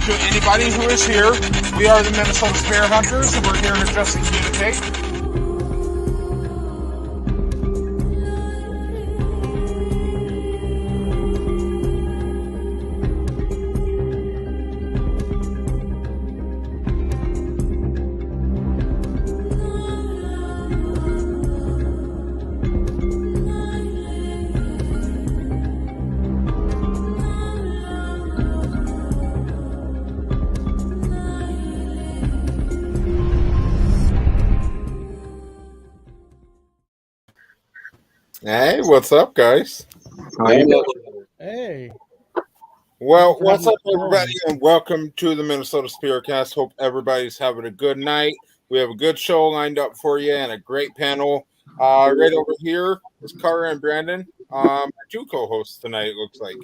to anybody who is here. We are the Minnesota Spirit Hunters, and we're here to just communicate. Hey, what's up, guys? Hey. Well, what's up, everybody, and welcome to the Minnesota SpiritCast. Hope everybody's having a good night. We have a good show lined up for you and a great panel. Right over here is Cara and Brandon, my two co-hosts tonight, it looks like.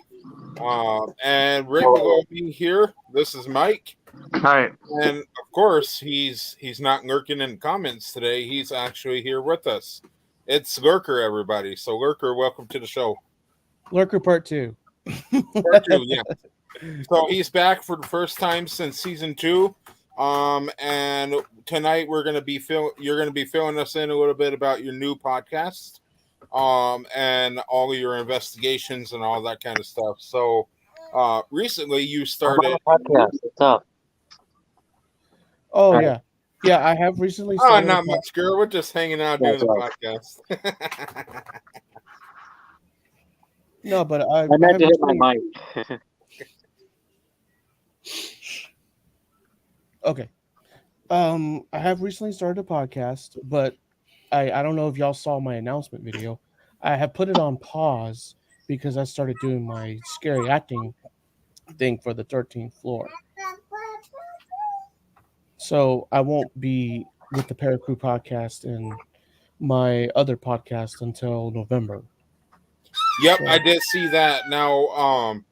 And right below me here, this is Mike. Hi. And, of course, he's not lurking in comments today. He's actually here with us. It's Lurker, everybody. So, Lurker, welcome to the show. Lurker Part 2. Part 2, yeah. So he's back for the first time since season 2. And tonight you're going to be filling us in a little bit about your new podcast, and all of your investigations and all that kind of stuff. So, recently you started Podcast. What's up? Oh, yeah. Yeah, I have recently started. not much, girl. We're just hanging out doing the podcast. No, but I meant to hit my mic. Okay. I have recently started a podcast, but I don't know if y'all saw my announcement video. I have put it on pause because I started doing my scary acting thing for the 13th floor. So I won't be with the ParaCrew Podcast and my other podcast until November. Yep, I did see that. Now,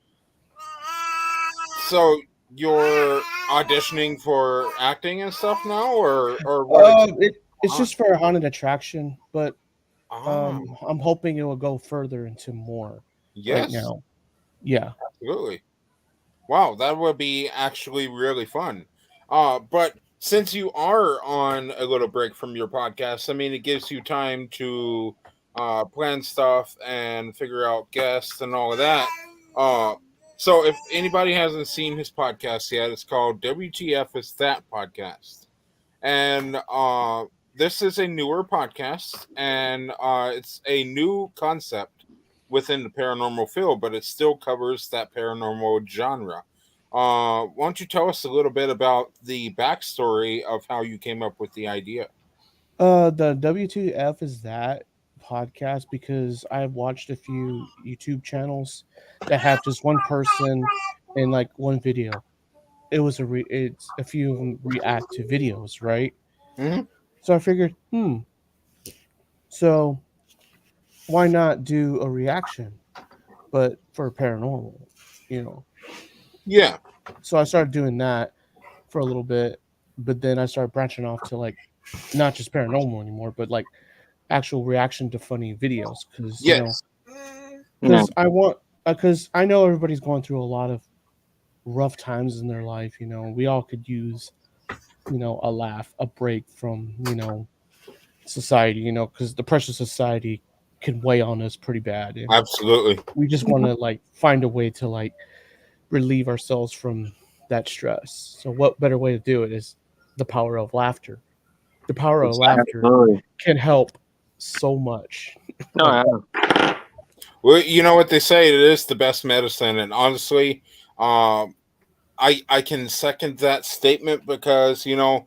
so you're auditioning for acting and stuff now, or what? It's just for a haunted attraction, but I'm hoping it will go further into more. Yes. Right now. Yeah. Absolutely. Wow, that would be actually really fun. But since you are on a little break from your podcast, I mean, it gives you time to plan stuff and figure out guests and all of that. So if anybody hasn't seen his podcast yet, it's called WTF Is That Podcast. And this is a newer podcast, and it's a new concept within the paranormal field, but it still covers that paranormal genre. Why don't you tell us a little bit about the backstory of how you came up with the idea? The WTF Is That podcast, because I've watched a few YouTube channels that have just one person in like one video. It's a few of them react to videos, right? Mm-hmm. So I figured, so why not do a reaction, but for paranormal, Yeah. So I started doing that for a little bit, but then I started branching off to like not just paranormal anymore, but like actual reaction to funny videos. Because I know everybody's going through a lot of rough times in their life. We all could use, a laugh, a break from, society, because the pressure society can weigh on us pretty bad. And absolutely. We just want to like find a way to like relieve ourselves from that stress. So what better way to do it is the power of laughter. The power of laughter can help so much. No, well, you know what they say, it is the best medicine, and honestly, I can second that statement because no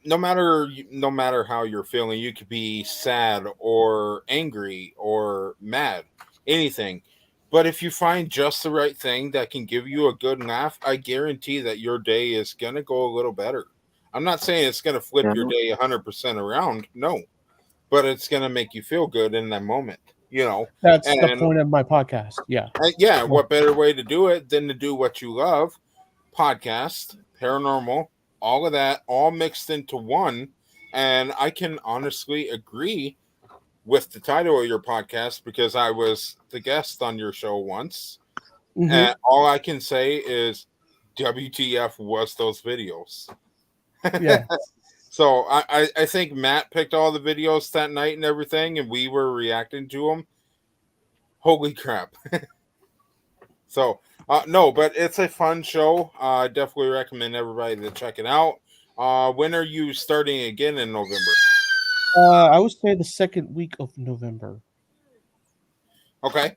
matter how you're feeling, you could be sad or angry or mad, anything. But if you find just the right thing that can give you a good laugh, I guarantee that your day is going to go a little better. I'm not saying it's going to flip your day 100% around. No. But it's going to make you feel good in that moment. That's the point of my podcast. Yeah. Yeah. What better way to do it than to do what you love? Podcast, paranormal, all of that, all mixed into one. And I can honestly agree with the title of your podcast because I was the guest on your show once. Mm-hmm. And all I can say is WTF was those videos. Yeah. So I think Matt picked all the videos that night and everything, and we were reacting to them. Holy crap. So, no, but it's a fun show. I definitely recommend everybody to check it out. When are you starting again in November? I would say the second week of November. Okay.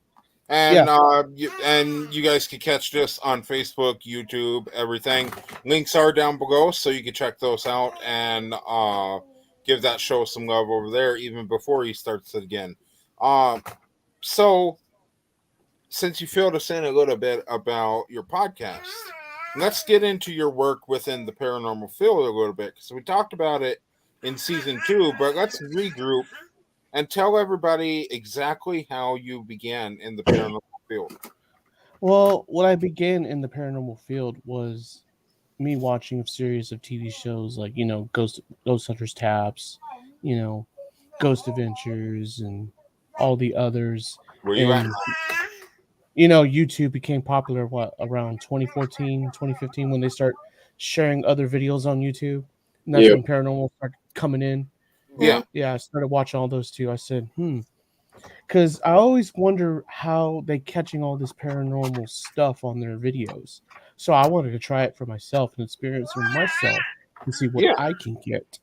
And you guys can catch this on Facebook, YouTube, everything. Links are down below, so you can check those out and give that show some love over there, even before he starts it again. So, since you filled us in a little bit about your podcast, let's get into your work within the paranormal field a little bit, because we talked about it in season 2, but let's regroup and tell everybody exactly how you began in the paranormal field. Well, what I began in the paranormal field was me watching a series of TV shows like, Ghost Hunters Taps, Ghost Adventures, and all the others. Where you at? YouTube became popular, around 2014, 2015, when they start sharing other videos on YouTube. And that's when paranormal started coming in. Yeah. Yeah, I started watching all those too. I said, because I always wonder how they catching all this paranormal stuff on their videos. So I wanted to try it for myself and experience for myself and see what I can get.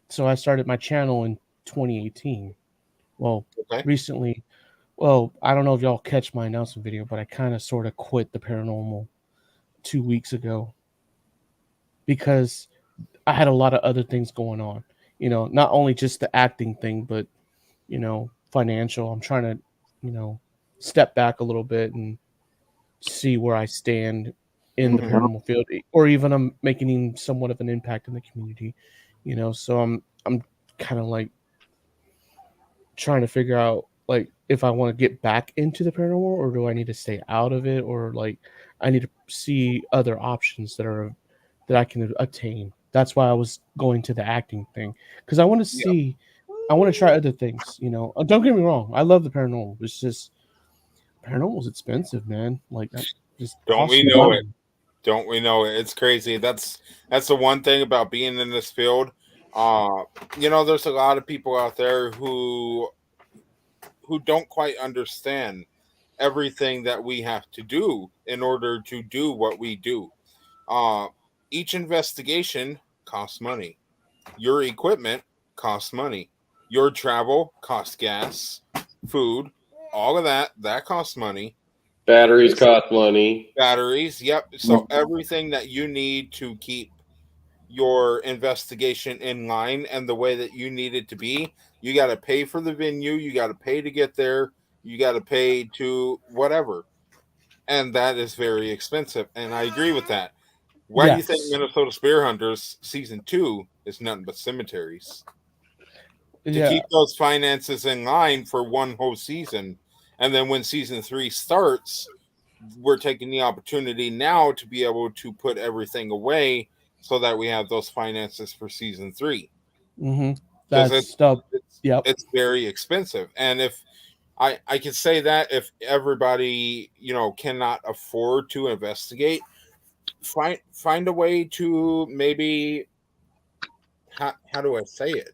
So I started my channel in 2018. Well, recently, I don't know if y'all catch my announcement video, but I kind of sort of quit the paranormal 2 weeks ago because I had a lot of other things going on. Not only just the acting thing, but, financial. I'm trying to, step back a little bit and see where I stand in the paranormal field, or even I'm making somewhat of an impact in the community, so I'm kind of like trying to figure out like if I want to get back into the paranormal, or do I need to stay out of it, or like I need to see other options that I can attain. That's why I was going to the acting thing, because I want to see, I want to try other things. Don't get me wrong, I love the paranormal. It's just paranormal's expensive, man. Like that just Don't we know it? Don't we know it? It's crazy. That's the one thing about being in this field. There's a lot of people out there who don't quite understand everything that we have to do in order to do what we do. Each investigation costs money. Your equipment costs money. Your travel costs gas, food, all of that costs money. Batteries cost money. Batteries, yep. So everything that you need to keep your investigation in line and the way that you need it to be, you got to pay for the venue, you got to pay to get there, you got to pay to whatever. And that is very expensive. And I agree with that. Why do you think Minnesota Spear Hunters season 2 is nothing but cemeteries? To keep those finances in line for one whole season. And then when season 3 starts, we're taking the opportunity now to be able to put everything away so that we have those finances for season 3. That's it's very expensive. And if I can say that if everybody, cannot afford to investigate, find a way to maybe, how do I say it?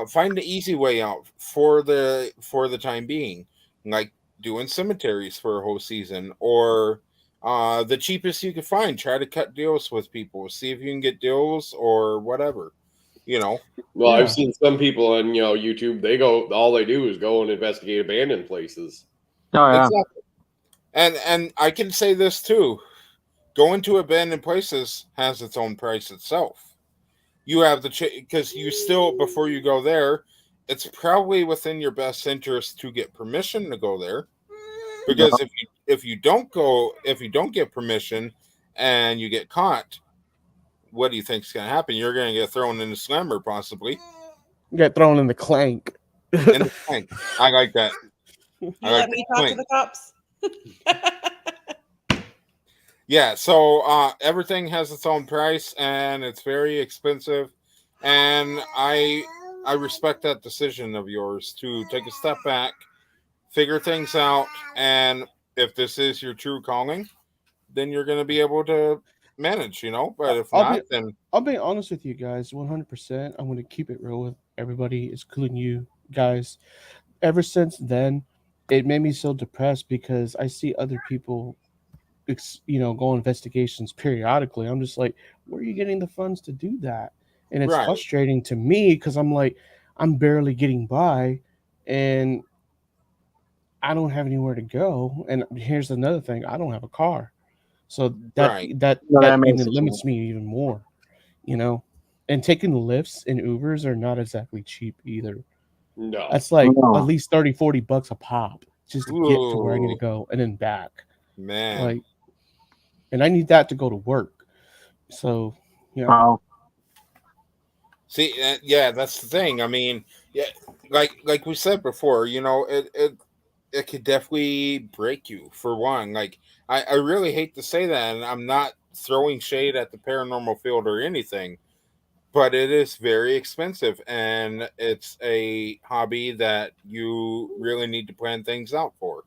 Find the easy way out for the time being, like doing cemeteries for a whole season, or the cheapest you can find. Try to cut deals with people, see if you can get deals or whatever. Well, I've seen some people on YouTube. All they do is go and investigate abandoned places. Oh yeah, exactly. And I can say this too: going to abandoned places has its own price itself. You have because you still, before you go there, it's probably within your best interest to get permission to go there, because if you don't get permission and you get caught, what do you think's going to happen? You're going to get thrown in the slammer, possibly. Get thrown in the clank. In the clank. I like that. You let me talk to the cops. Yeah, so everything has its own price, and it's very expensive. And I respect that decision of yours to take a step back, figure things out, and if this is your true calling, then you're going to be able to manage, But if I'll not, be then I'll be honest with you guys, 100%. I'm going to keep it real with everybody, including you guys. Ever since then, it made me so depressed because I see other people, go on investigations periodically. I'm just like, where are you getting the funds to do that? And it's right, frustrating to me because I'm like, I'm barely getting by, and I don't have anywhere to go. And here's another thing: I don't have a car, so that right, that No, that that makes even it limits me even more. You know, and taking lifts and Ubers are not exactly cheap either. No. That's like at No. least 30-40 bucks a pop just to get to where I need to Ooh, go and then back. man. Like, and I need that to go to work. So, yeah. Wow. See, yeah, that's the thing. I mean, yeah, like we said before, it could definitely break you for one. Like, I really hate to say that, and I'm not throwing shade at the paranormal field or anything, but it is very expensive, and it's a hobby that you really need to plan things out for.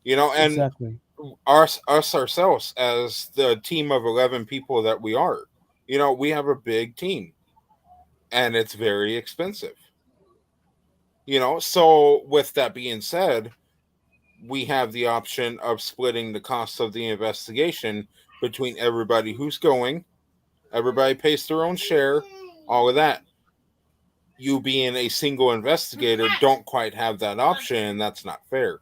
And Exactly. us ourselves as the team of 11 people that we are, we have a big team, and it's very expensive. So with that being said, we have the option of splitting the cost of the investigation between everybody who's going. Everybody pays their own share, all of that. You being a single investigator don't quite have that option, and that's not fair.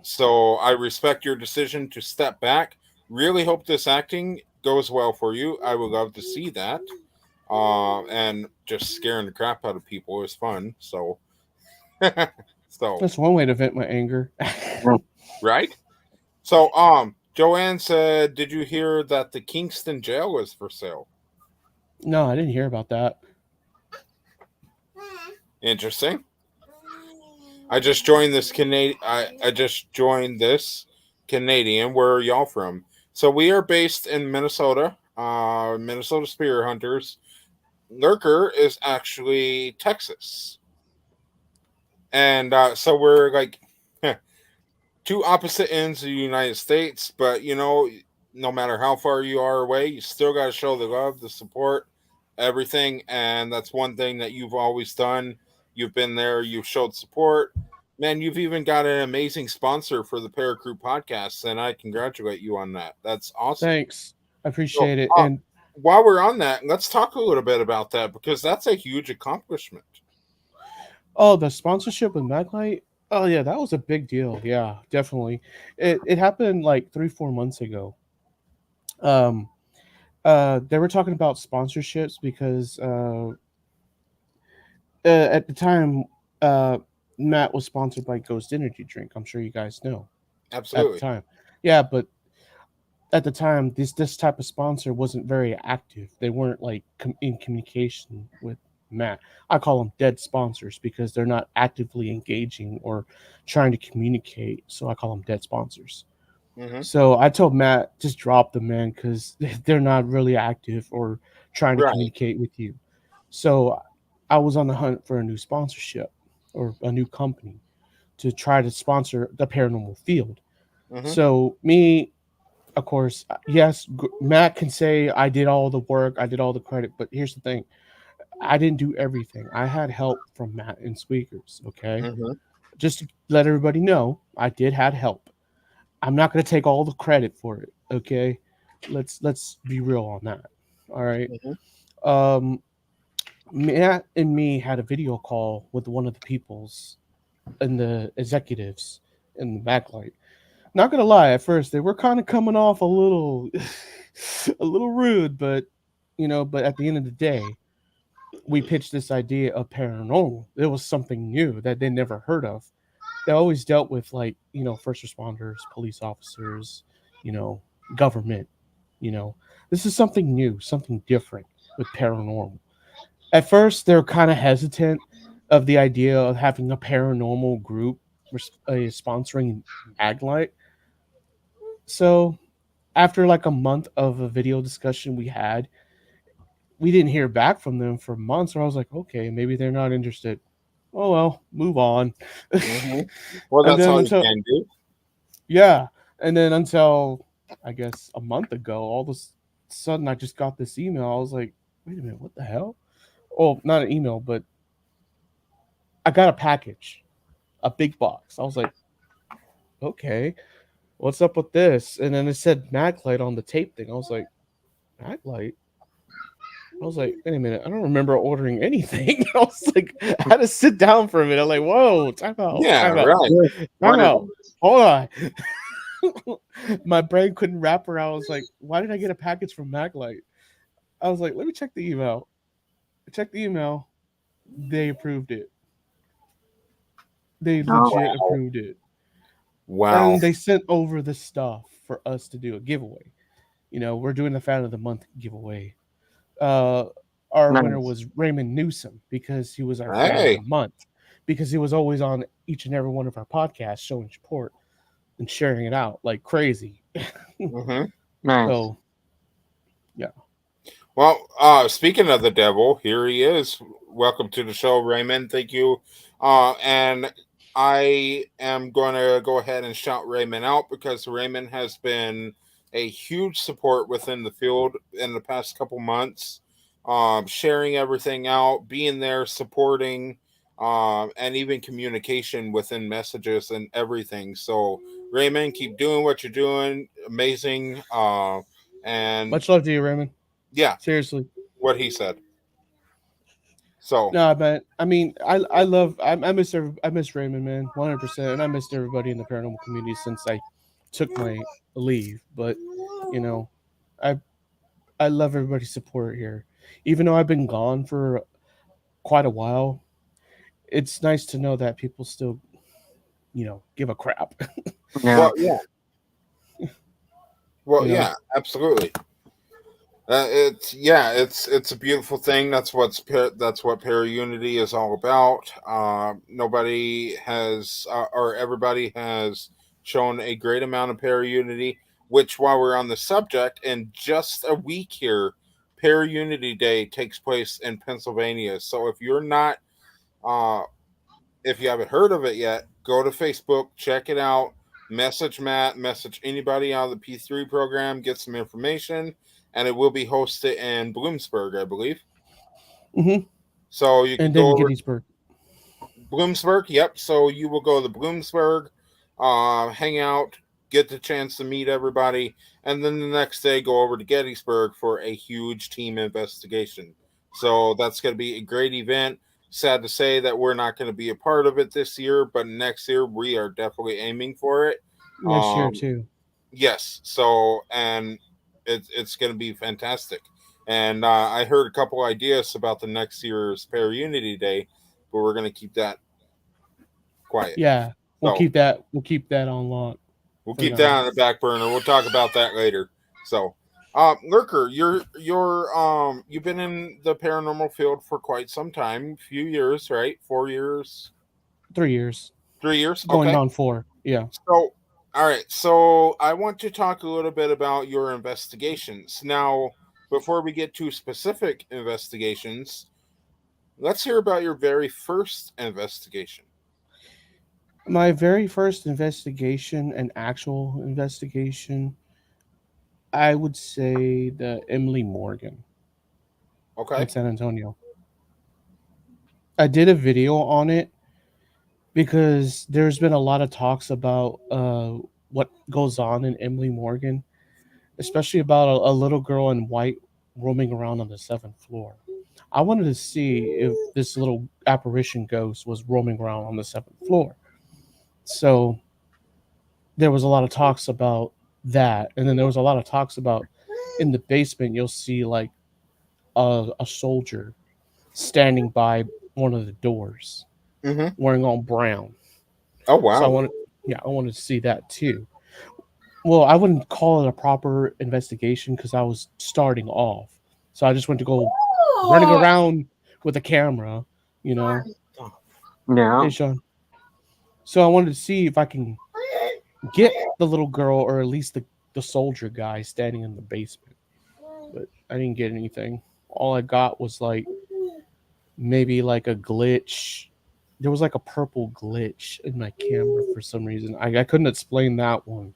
So I respect your decision to step back. Really hope this acting goes well for you. I would love to see that. And just scaring the crap out of people is fun. So, so That's one way to vent my anger. right. So, Joanne said, "Did you hear that the Kingston jail is for sale?" No, I didn't hear about that. Interesting. I just joined this Canadian. I just joined this Canadian. Where are y'all from? So we are based in Minnesota. Minnesota Spirit Hunters. Lurker is actually Texas, and so we're like two opposite ends of the United States. But no matter how far you are away, you still got to show the love, the support, everything. And that's one thing that you've always done. You've been there. You've showed support. Man, you've even got an amazing sponsor for the ParaCrew Podcast, and I congratulate you on that. That's awesome. Thanks. I So, appreciate it. And while we're on that, let's talk a little bit about that because that's a huge accomplishment. the sponsorship with Maglite. Oh yeah, that was a big deal. Yeah, definitely. It happened like 3-4 months ago. They were talking about sponsorships because at the time, Matt was sponsored by Ghost Energy Drink. I'm sure you guys know. Absolutely. At the time, yeah, but at the time, this type of sponsor wasn't very active. They weren't like in communication with Matt. I call them dead sponsors because they're not actively engaging or trying to communicate. So I call them dead sponsors. Mm-hmm. So I told Matt, just drop them, man, because they're not really active or trying to communicate with you. So I was on the hunt for a new sponsorship or a new company to try to sponsor the paranormal field. Mm-hmm. So me, of course, yes, Matt can say I did all the work, I did all the credit, but here's the thing. I didn't do everything. I had help from Matt and Squeakers, okay? Mm-hmm. Just to let everybody know, I did have help. I'm not going to take all the credit for it, okay? Let's be real on that. All right. Mm-hmm. Matt and me had a video call with one of the peoples and the executives in the backlight. Not gonna lie, at first they were kind of coming off a little rude, but but at the end of the day, we pitched this idea of paranormal. It was something new that they never heard of. They always dealt with first responders, police officers, government. This is something new, something different with paranormal. At first, they're kind of hesitant of the idea of having a paranormal group sponsoring Maglite. So after like a month of a video discussion we didn't hear back from them for months. So I was like, okay, maybe they're not interested. Oh well, move on. Mm-hmm. Well, that's all you can do. Yeah, and then until I guess, a month ago. All of a sudden, I just got this email. I was like, wait a minute, what the hell? Oh, not an email, but I got a package, a big box. I was like, okay, what's up with this? And then it said Maglite on the tape thing. I was like, Maglite? I was like, wait a minute, I don't remember ordering anything. I was like, I had to sit down for a minute. I'm like, whoa, time out. Yeah, time out, right. time out. Hold on. My brain couldn't wrap around. I was like, why did I get a package from Maglite? I was like, let me check the email. I checked the email. They approved it. They legit approved it. Wow. And they sent over the stuff for us to do a giveaway. You know, we're doing the Fan of the Month giveaway. Our winner was Raymond Newsom because he was our Fan of the Month. Because he was always on each and every one of our podcasts showing support and sharing it out like crazy. Mm-hmm. Nice. So, yeah. Well, speaking of the devil, here he is. Welcome to the show, Raymond. Thank you. And I am going to go ahead and shout Raymond out because Raymond has been a huge support within the field in the past couple months, sharing everything out, being there, supporting, and even communication within messages and everything. So, Raymond, keep doing what you're doing. Amazing. And Much love to you, Raymond. Yeah, seriously. What he said. So no, but I mean, I miss Raymond, man, 100%, and I missed everybody in the paranormal community since I took my leave. But you know, I love everybody's support here, even though I've been gone for quite a while. It's nice to know that people still, you know, give a crap. Well, yeah. Well, yeah, absolutely. It's a beautiful thing. That's what Para-Unity is all about. Nobody has or everybody has shown a great amount of Para-Unity. Which, while we're on the subject, in just a week here, Para-Unity Day takes place in Pennsylvania. So if you're not, if you haven't heard of it yet, go to Facebook, check it out. Message Matt, message anybody out of the P3 program, get some information. And it will be hosted in Bloomsburg, I believe. Mm-hmm. So you can and go then over Gettysburg. Bloomsburg, yep. So you will go to Bloomsburg, hang out, get the chance to meet everybody, and then the next day go over to Gettysburg for a huge team investigation. So that's going to be a great event. Sad to say that we're not going to be a part of it this year, but next year we are definitely aiming for it. Next year too. Yes. So, and it's going to be fantastic. And I heard a couple ideas about the next year's Para-Unity Day, but we're going to keep that quiet. Yeah, we'll keep that on lock. We'll keep that on the back burner. We'll talk about that later. So, Lurker, you've been in the paranormal field for quite some time, a few years, right? 4 years? 3 years. 3 years? Going on 4, yeah. So, all right. So, I want to talk a little bit about your investigations. Now, before we get to specific investigations, let's hear about your very first investigation. My very first investigation, an actual investigation, I would say the Emily Morgan. Okay. In San Antonio. I did a video on it because there's been a lot of talks about what goes on in Emily Morgan, especially about a little girl in white roaming around on the 7th floor. I wanted to see if this little apparition ghost was roaming around on the 7th floor. So there was a lot of talks about that. And then there was a lot of talks about in the basement, you'll see like a soldier standing by one of the doors, wearing all brown. Oh, wow. So I wanted to see that too. Well, I wouldn't call it a proper investigation because I was starting off. So I just went to go running around with a camera, you know. Yeah. Hey, Sean. So I wanted to see if I can get the little girl or at least the soldier guy standing in the basement. But I didn't get anything. All I got was like maybe like a glitch. There was like a purple glitch in my camera for some reason. I couldn't explain that one.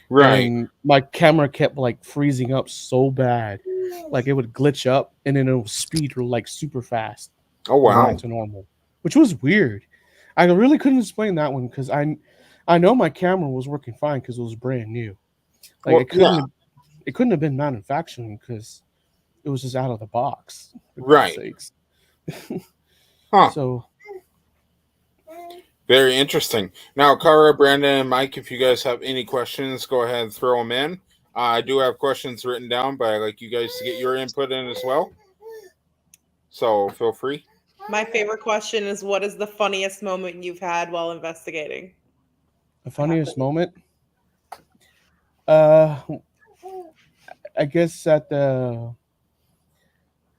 Right. And my camera kept like freezing up so bad, like it would glitch up and then it would speed like super fast. Oh wow. Back to normal, which was weird. I really couldn't explain that one because I know my camera was working fine because it was brand new. Like Well, it couldn't have been manufacturing because it was just out of the box. For Right. God's sakes. Huh. So very interesting. Now, Kara, Brandon, and Mike, if you guys have any questions, go ahead and throw them in. I do have questions written down, but I'd like you guys to get your input in as well. So feel free. My favorite question is, what is the funniest moment you've had while investigating? the funniest moment, I guess at the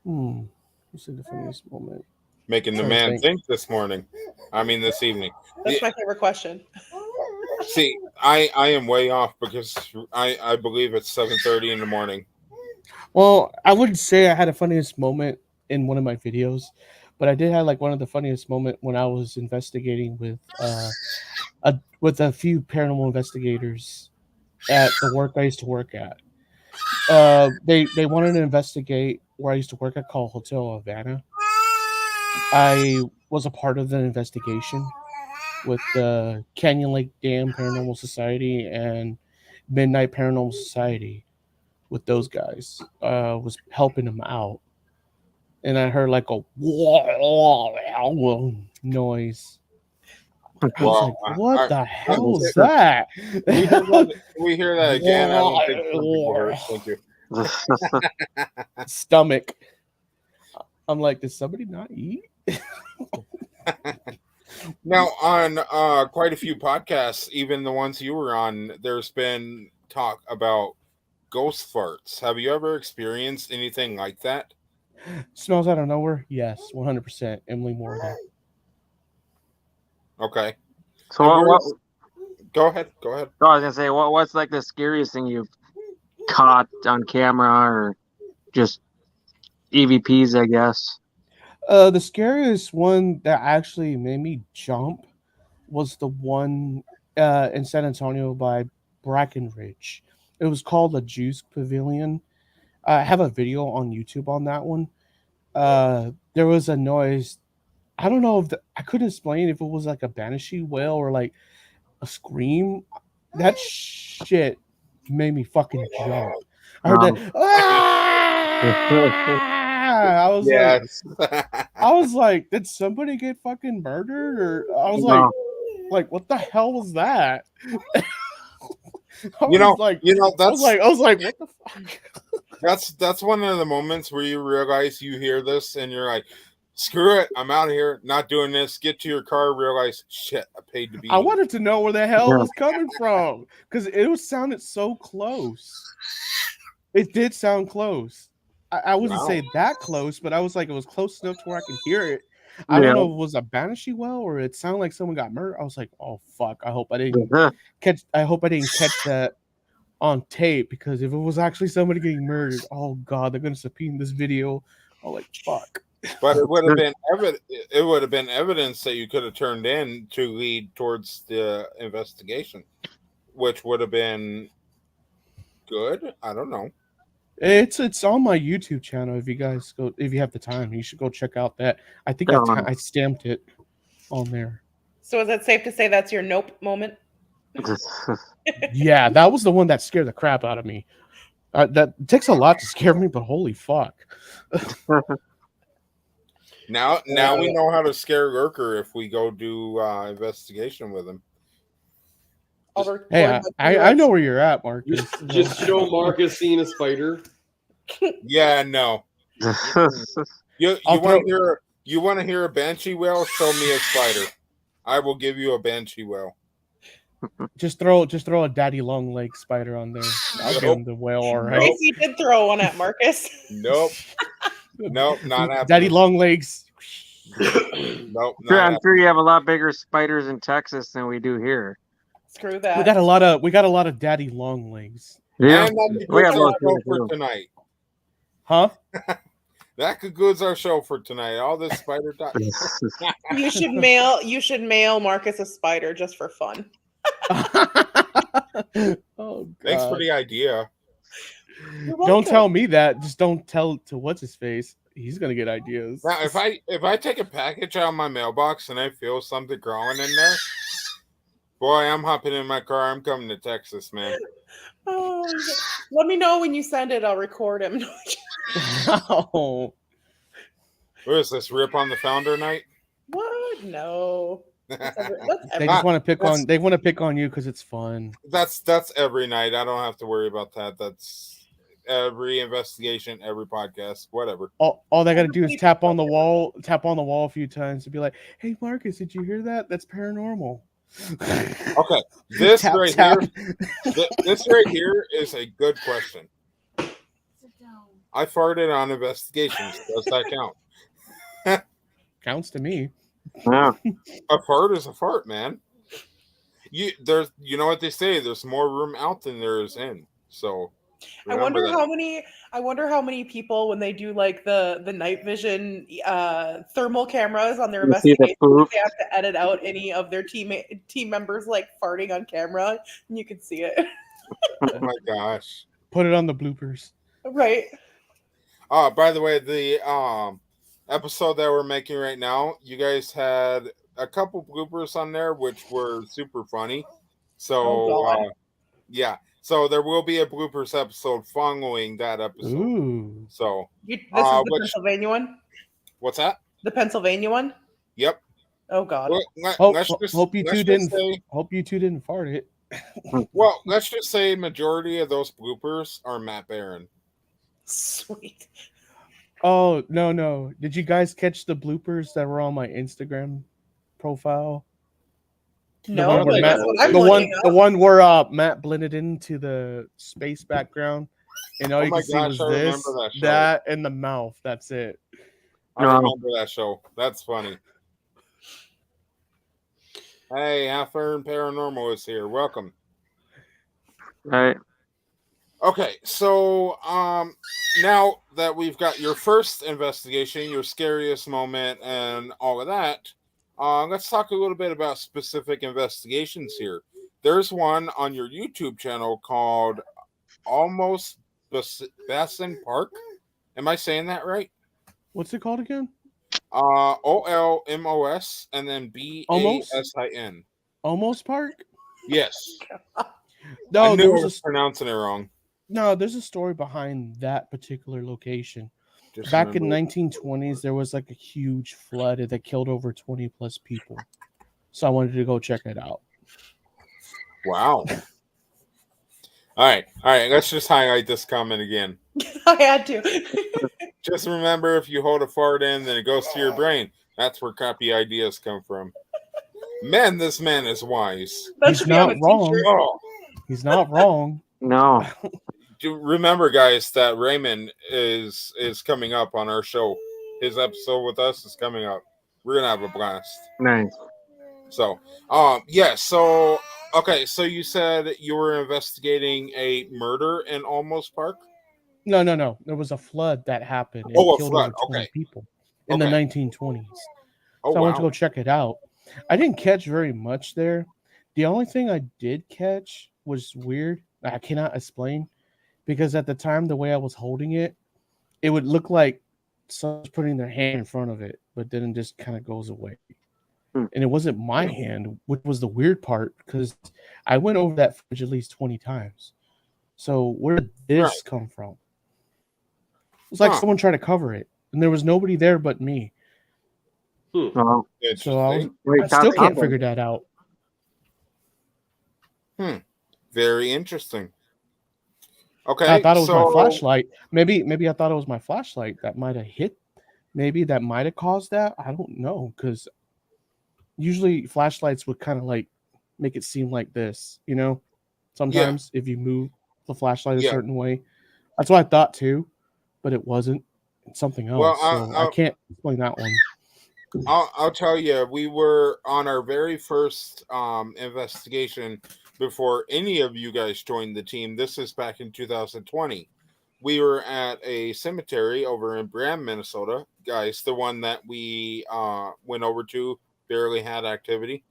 what's the funniest moment? Making the man think this morning. I mean, this evening. That's my favorite question. See, I am way off because I believe it's 7:30 in the morning. Well, I wouldn't say I had a funniest moment in one of my videos, but I did have like one of the funniest moment when I was investigating with a few paranormal investigators at the work I used to work at. They wanted to investigate where I used to work at, called Hotel Havana. I was a part of the investigation with the Canyon Lake Dam Paranormal Society and Midnight Paranormal Society. With those guys, was helping them out, and I heard like a noise. I was like, "What the hell is that?" We hear that again. I don't think some people heard. Thank you. Stomach. I'm like, did somebody not eat? Now, on quite a few podcasts, even the ones you were on, there's been talk about ghost farts. Have you ever experienced anything like that? Smells out of nowhere? Yes, 100%. Emily Morgan. Okay. So Go ahead. I was gonna say, what's like the scariest thing you've caught on camera, or just EVPs, I guess? The scariest one that actually made me jump was the one in San Antonio by Brackenridge. It was called the Juice Pavilion. I have a video on YouTube on that one. There was a noise. I don't know if I couldn't explain if it was like a banshee wail or like a scream. That shit made me fucking jump. I heard that. I was like, did somebody get fucking murdered? Or I was like, what the hell was that? I was like, what the fuck? That's one of the moments where you realize you hear this and you're like, screw it, I'm out of here, not doing this. Get to your car, realize, shit, I paid to be. I wanted to know where the hell it was coming from because it sounded so close. It did sound close. I wouldn't say that close, but I was like, it was close enough to where I could hear it. I don't know if it was a banshee well or it sounded like someone got murdered. I was like, oh fuck! I hope I didn't catch that on tape, because if it was actually somebody getting murdered, oh god, they're gonna subpoena this video. I'm like, fuck. But it would have been it would have been evidence that you could have turned in to lead towards the investigation, which would have been good. I don't know. It's on my YouTube channel. If you have the time, you should go check out that. I think I stamped it on there. So is it safe to say that's your nope moment? Yeah, that was the one that scared the crap out of me. That takes a lot to scare me, but holy fuck. Now we know how to scare Lurker if we go do investigation with him. Hey, I know where you're at, Marcus. Just show Marcus seeing a spider. Yeah, no. You want to hear a banshee wail? Show me a spider. I will give you a banshee wail. Just throw a daddy long leg spider on there. I'll give him the whale, all right. Tracy did throw one at Marcus. Nope, not happening. Daddy long legs. Nope. I'm sure you have a lot bigger spiders in Texas than we do here. Screw that. We got a lot of daddy long legs. Yeah, and we have our those show for tonight. Huh? That concludes our show for tonight. All this spider talk. You should mail Marcus a spider just for fun. Oh, Thanks for God. the idea. You're Don't welcome. tell me that. Just don't tell to what's his face. He's gonna get ideas. Now, if I take a package out of my mailbox and I feel something crawling in there, boy, I'm hopping in my car. I'm coming to Texas, man. Oh, let me know when you send it. I'll record him. No. What is this? Rip on the Founder night? What? No. That's They just want to pick That's- on. They want to pick on you because it's fun. That's every night. I don't have to worry about that. That's every investigation, every podcast, whatever. All they got to do is tap on the wall a few times to be like, "Hey, Marcus, did you hear that? That's paranormal." Okay, this Tap, right tap. here, this right here is a good question. I farted on investigations. Does that count? Counts to me. Yeah. A fart is a fart, man. You know what they say. There's more room out than there is in. So I remember wonder that. how many people when they do like the night vision thermal cameras on their You see the investigation, proof? they have to edit out any of their team members like farting on camera, and you can see it. Oh my gosh. Put it on the bloopers. Right. By the way, the episode that we're making right now, you guys had a couple bloopers on there which were super funny. So Oh, God. yeah. So there will be a bloopers episode following that episode. Ooh. So This is the which- Pennsylvania one? what's that? The Pennsylvania one? Yep. Oh, God. Well, Hope you two didn't fart it. Well, let's just say majority of those bloopers are Matt Barron. Sweet. Oh, no. Did you guys catch the bloopers that were on my Instagram profile? No, one where but Matt- that's what I'm the looking one up. where Matt blended into the space background, and all Oh you my can see gosh, was I remember this, that show. that, and the mouth. That's it. I No. remember that show. That's funny. Hey, Half Earned Paranormal is here. Welcome. Right. Okay, so now that we've got your first investigation, your scariest moment, and all of that, let's talk a little bit about specific investigations here. There's one on your YouTube channel called Almost Bassin Park. Am I saying that right? What's it called again? OLMOS and then BASIN. Almost Park? Yes. No, I knew there I was was pronouncing it wrong. there's a story behind that particular location. Just Back in remember. 1920s, there was like a huge flood that killed over 20 plus people. So I wanted to go check it out. Wow. All right. Let's just highlight this comment again. I had to. Just remember, if you hold a fart in, then it goes to your brain. That's where crappy ideas come from. Man, this man is wise. That He's should be on not a wrong. t-shirt. Oh, He's not wrong. No. do remember, guys, that Raymond is coming up on our show. His episode with us is coming up. We're gonna have a blast. Nice. So, yeah. So, okay. So you said you were investigating a murder in Almost Park. No. There was a flood that happened. It Oh, a killed flood. over 20 Okay. people in the Okay. 1920s. Oh, So I went to wow. go check it out. I didn't catch very much there. The only thing I did catch was weird. I cannot explain because at the time, the way I was holding it, it would look like someone's putting their hand in front of it, but then it just kind of goes away. Hmm. And it wasn't my hand, which was the weird part because I went over that footage at least 20 times. So where did this come from? It was like Huh. someone tried to cover it, and there was nobody there but me. Oh, So I wait, still top can't topic. figure that out. Very interesting. Okay, I thought it was so my flashlight. Maybe I thought it was my flashlight that might have hit. Maybe that might have caused that. I don't know because usually flashlights would kind of like make it seem like this, you know. Sometimes if you move the flashlight a Yeah. certain way, that's what I thought too, but it wasn't. It's something else. Well, so I can't explain that one. I'll tell you, we were on our very first investigation before any of you guys joined the team. This is back in 2020. We were at a cemetery over in Brand, Minnesota. Guys, the one that we went over to barely had activity.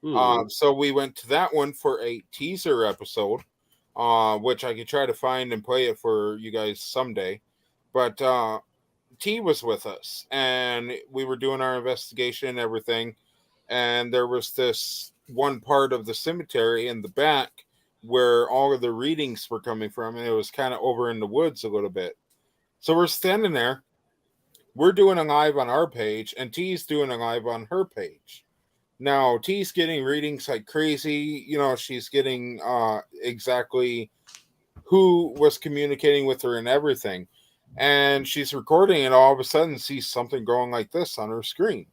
So we went to that one for a teaser episode, which I could try to find and play it for you guys someday. But T was with us, and we were doing our investigation and everything. And there was this one part of the cemetery in the back where all of the readings were coming from, and it was kind of over in the woods a little bit. So we're standing there. We're doing a live on our page, and T's doing a live on her page. Now, T's getting readings like crazy. You know, she's getting exactly who was communicating with her and everything. And she's recording, and all of a sudden sees something going like this on her screen.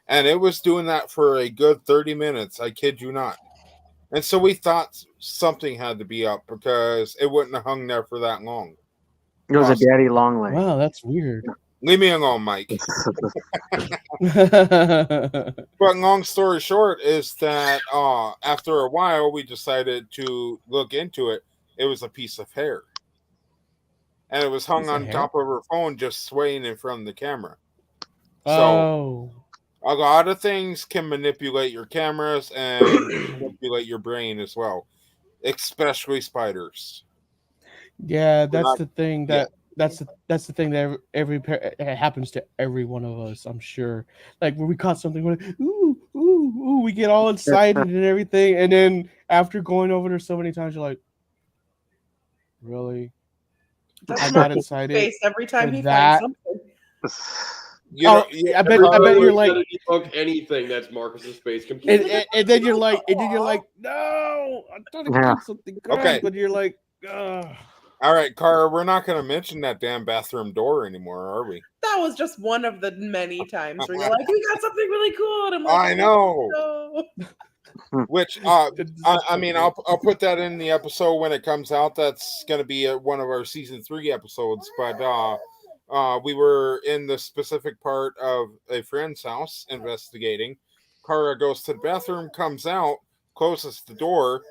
And it was doing that for a good 30 minutes. I kid you not. And so we thought something had to be up because it wouldn't have hung there for that long. It was a daddy long leg. Wow, that's weird. Leave me alone, Mike. But long story short is that after a while, we decided to look into it. It was a piece of hair. And it was hung on top of her phone, just swaying in front of the camera. So, a lot of things can manipulate your cameras and manipulate your brain as well, especially spiders. Yeah, that's the thing that that's the thing that it happens to every one of us. I'm sure. Like when we caught something, we're like, ooh, ooh, ooh, we get all excited and everything, and then after going over there so many times, you're like, really? I got excited face every time he that. finds something. I bet you're like debunk anything that's Marcus's face completely. And then you're like, no, I thought it was something good, Okay. but you're like, ugh. All right, Cara, we're not going to mention that damn bathroom door anymore, are we? That was just one of the many times where you're like, we got something really cool. And I'm like, I know. No. Which, I mean, I'll put that in the episode when it comes out. That's going to be one of our season 3 episodes. But we were in the specific part of a friend's house investigating. Cara goes to the bathroom, comes out, closes the door,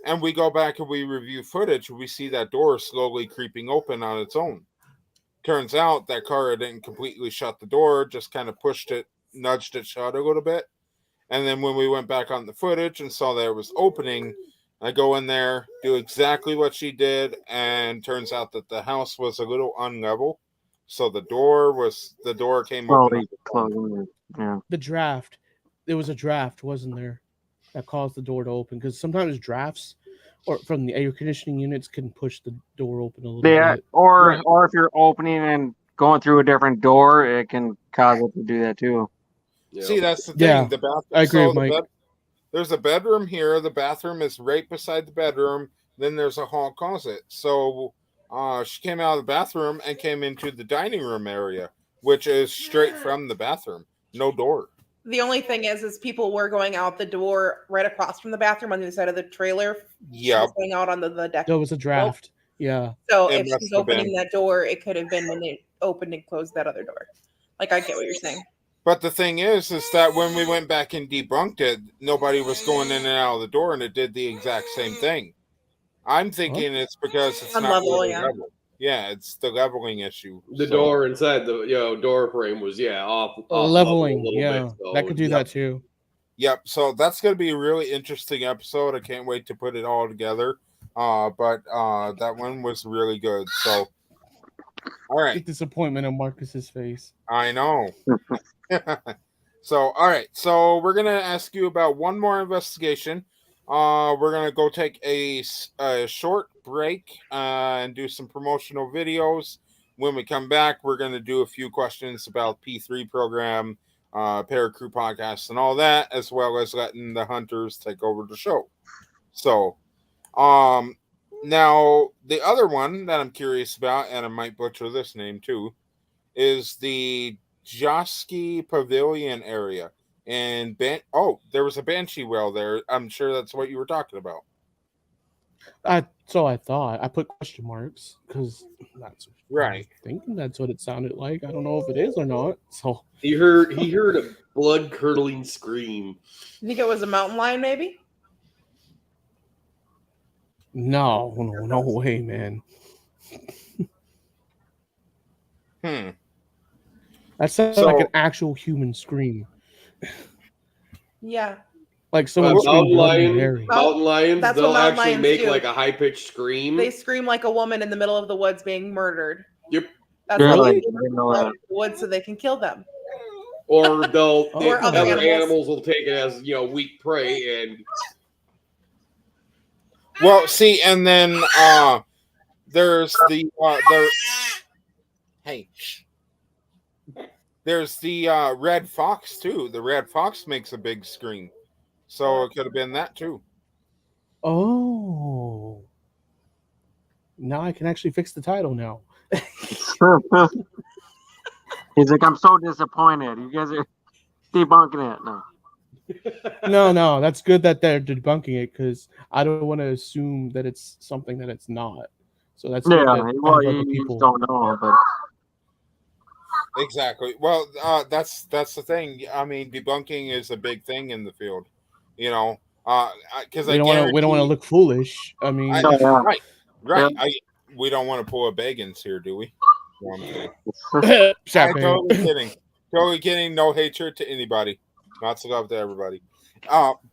and we go back and we review footage. We see that door slowly creeping open on its own. Turns out that Cara didn't completely shut the door, just kind of pushed it, nudged it shut a little bit. And then when we went back on the footage and saw that it was opening, I go in there, do exactly what she did, and turns out that the house was a little unlevel. So the door came open. Yeah. The draft. There was a draft, wasn't there, that caused the door to open? Because sometimes drafts or from the air conditioning units can push the door open a little bit. Or if you're opening and going through a different door, it can cause it to do that too. Yeah. See, that's the thing. Yeah, the bathroom, I agree with Mike. There's a bedroom here. The bathroom is right beside the bedroom. Then there's a hall closet. So she came out of the bathroom and came into the dining room area, which is straight from the bathroom. No door. The only thing is people were going out the door right across from the bathroom on the other side of the trailer. Yeah. Going out on the deck. There was a draft. Yeah. So if she's opening that door, it could have been when they opened and closed that other door. Like, I get what you're saying. But the thing is that when we went back and debunked it, nobody was going in and out of the door, and it did the exact same thing. I'm thinking it's because it's not really level. Yeah, it's the leveling issue. The door inside the door frame was off leveling. Bit, so, that could do that too. Yep. So that's going to be a really interesting episode. I can't wait to put it all together. But that one was really good. So, all right. The disappointment on Marcus's face. I know. So, all right. So we're going to ask you about one more investigation. We're going to go take a short break and do some promotional videos. When we come back, we're going to do a few questions about P3 program, ParaCrew Podcast, and all that, as well as letting the hunters take over the show. So, now the other one that I'm curious about, and I might butcher this name too, is the Joski Pavilion area. And there was a banshee well there. I'm sure that's what you were talking about. So I thought. I put question marks because that's right. I think that's what it sounded like. I don't know if it is or not. So he heard a blood curdling scream. You think it was a mountain lion, maybe? No way, man. That sounds like an actual human scream. Yeah. Like someone Mountain screamed bloody lion, Mary. mountain lions, That's what they'll mountain actually lions make do. like a high pitched scream. They scream like a woman in the middle of the woods being murdered. Yep. That's Really? why I they didn't know go that. to the woods so they can kill them. Or they'll Or other other animals. animals will take it as weak prey and Well, see, and then there's the there's the red fox too. The red fox makes a big scream, so it could have been that too. Oh. Now I can actually fix the title now. He's like, I'm so disappointed. You guys are debunking it. No. No, that's good that they're debunking it because I don't want to assume that it's something that it's not. So that's good Yeah, that well, other you people. just don't know, but Exactly. Well, that's the thing. I mean, debunking is a big thing in the field. Because We don't want to look foolish. I mean, yeah. right. Yeah. We don't want to pull a Bagans here, do we? No, I'm kidding. I'm Shotgun. totally kidding. Totally kidding. No hatred to anybody. Lots of love to everybody.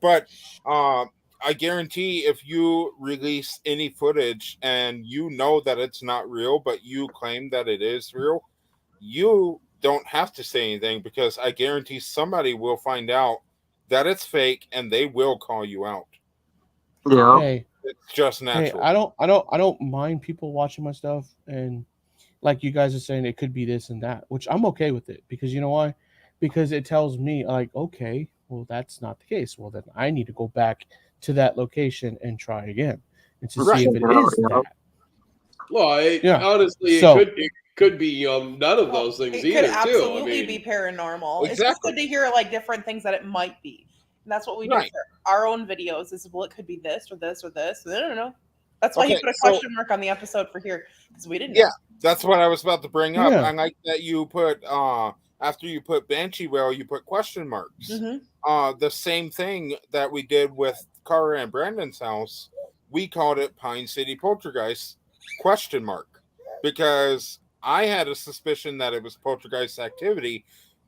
But I guarantee if you release any footage and you know that it's not real, but you claim that it is real, you don't have to say anything because I guarantee somebody will find out that it's fake and they will call you out. Yeah. Hey, It's just natural. I don't mind people watching my stuff, and like you guys are saying, it could be this and that, which I'm okay with it because you know why? Because it tells me like, okay, well that's not the case. Well then I need to go back to that location and try again and to see if it is that. Well, honestly, So- it could be none of those things It either, could absolutely too. I mean, be paranormal. It's just Exactly. good to hear like different things that it might be. And that's what we do Right. for our own videos is, well, it could be this or this or this. I don't know. That's why Okay, you put a so- question mark on the episode for here because we didn't Yeah. know. That's what I was about to bring up. Yeah. I like that you put after you put Banshee Whale, you put question marks. Mhm. The same thing that we did with Cara and Brandon's house, we called it Pine City Poltergeist ? Because I had a suspicion that it was poltergeist activity.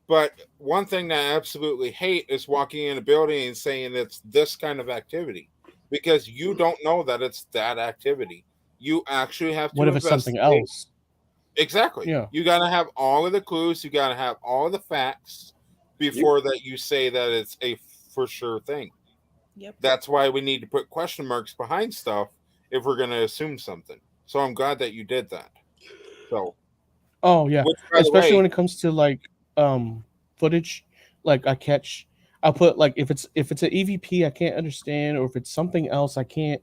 But one thing that I absolutely hate is walking in a building and saying it's this kind of activity because you don't know that it's that activity. You actually have to What if it's something investigate. else? Exactly. Yeah. You got to have all of the clues. You got to have all of the facts before that you say that it's a for sure thing. Yep. That's why we need to put question marks behind stuff if we're going to assume something. So I'm glad that you did that. So, Oh yeah, which, by the especially way, when it comes to like footage. Like I'll put like if it's an EVP I can't understand, or if it's something else I can't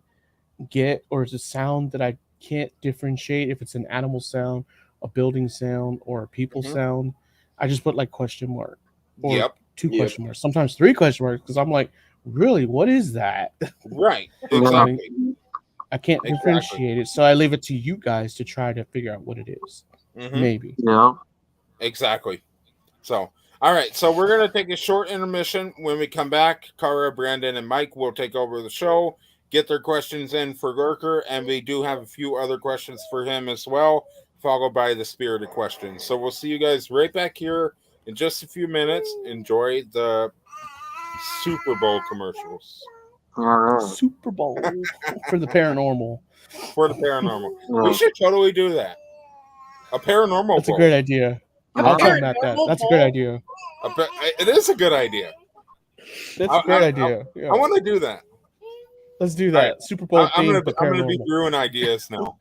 get, or it's a sound that I can't differentiate, if it's an animal sound, a building sound, or a people sound, I just put like question mark or Yep. 2 question marks, sometimes 3 question marks, because I'm like, really, what is that? Right. Exactly. I can't differentiate it, so I leave it to you guys to try to figure out what it is. Mhm. Maybe. Yeah. Exactly. So, all right. So we're going to take a short intermission. When we come back, Cara, Brandon, and Mike will take over the show, get their questions in for Lurker, and we do have a few other questions for him as well, followed by the spirited questions. So we'll see you guys right back here in just a few minutes. Enjoy the Super Bowl commercials. All right. Super Bowl for the paranormal. For the paranormal. We should totally do that. A paranormal That's a bowl. great idea. I'll tell Matt that. That's a great idea. It is a good idea. That's a great idea. Yeah. I want to do that. Let's do that. All right. Super Bowl I'm theme, gonna but I'm gonna be paranormal. brewing ideas now.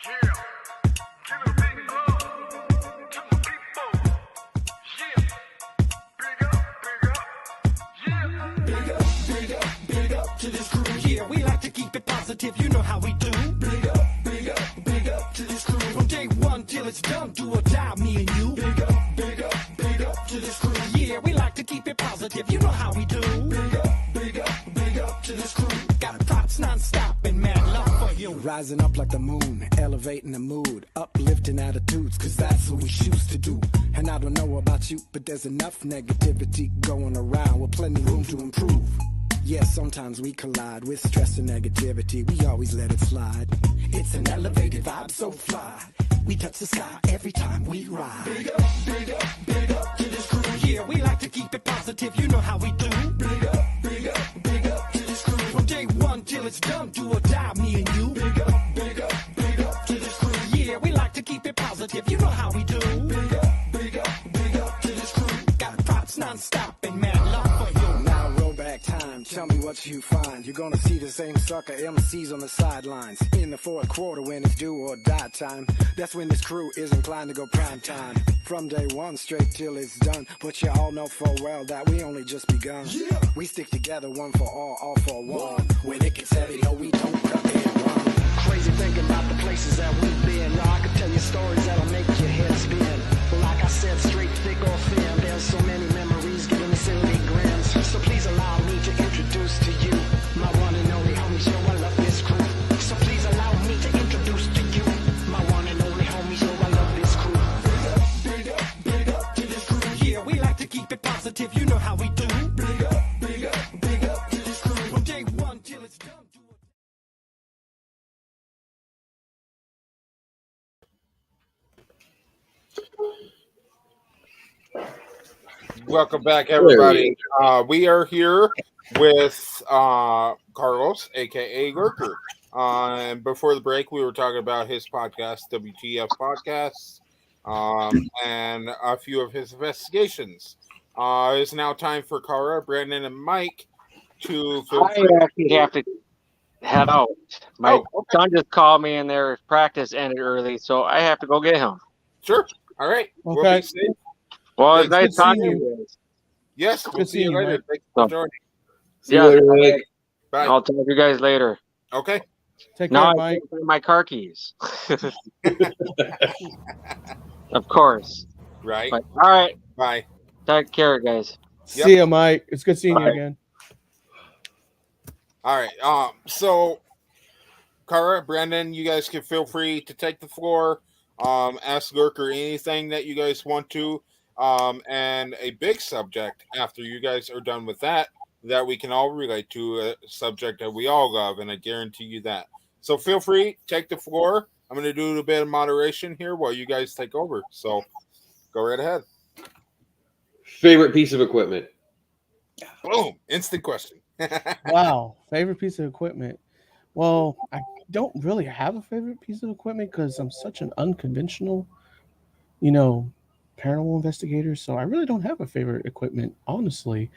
To this crew, yeah, we like to keep it positive, you know how we do. Big up to this crew. From day one till it's done, do or die, me and you. Big up to this crew, yeah, we like to keep it positive, you know how we do. Big up to this crew. Got props non-stop and mad love for you. Rising up like the moon, elevating the mood, uplifting attitudes, cause that's what we choose to do. And I don't know about you, but there's enough negativity going around with plenty room to improve. Yeah, sometimes we collide with stress and negativity. We always let it slide. It's an elevated vibe, so fly. We touch the sky every time we ride. Big up to this crew. Yeah, we like to keep it positive. You know how we do. Big up to this crew. From day one till it's done, do or die, me and you. Big up to this crew. Yeah, we like to keep it positive. You know how we do. Big up to this crew. Got props non-stop and mad love for you. Now roll back time. Tell me what you find. You're gonna see the same sucker MCs on the sidelines. In the fourth quarter when it's do or die time. That's when this crew is inclined to go prime time. From day one straight till it's done. But you all know full well that we only just begun. Yeah. We stick together, one for all for one. When it gets heavy, no, we don't cut and run. Crazy thinking about the places that we've been. Now I could tell you stories that'll make your head spin. But like I said, straight, thick or thin, there's so many memories giving me silly grins. So please allow me to introduce to you my one and only homies, yo, I love this crew. So please allow me to introduce to you my one and only homies, yo, I love this crew. Big up to this crew. Yeah, we like to keep it positive, you know how we do. Big up to this crew. From day one till it's done. Welcome back, everybody. We are here with Carlos, aka Lurker. And before the break, we were talking about his podcast, WTF Podcast, and a few of his investigations. It's now time for Cara, Brandon, and Mike to. I actually have to head out. My son just called me, and their practice ended early, so I have to go get him. Sure. All right. Okay. We'll be safe. Well, it's Good nice talking to seeing you. Yes. We'll Good see you seeing you, later. Mike. Thanks for joining. See you later, Mike. Bye. I'll talk to you guys later. Okay. Take Now care, I Mike. can't find my car keys. Of course. Right. But, all right. Bye. Take care, guys. Yep. See ya, Mike. It's good seeing you Bye. again. All right. So, Cara, Brandon, you guys can feel free to take the floor. Ask Lurker anything that you guys want to. And a big subject after you guys are done with that we can all relate to, a subject that we all love, and I guarantee you that. So feel free, take the floor. I'm going to do a bit of moderation here while you guys take over. So go right ahead. Favorite piece of equipment? Boom. Instant question. Wow. Favorite piece of equipment? Well, I don't really have a favorite piece of equipment because I'm such an unconventional, paranormal investigator. So I really don't have a favorite equipment, honestly.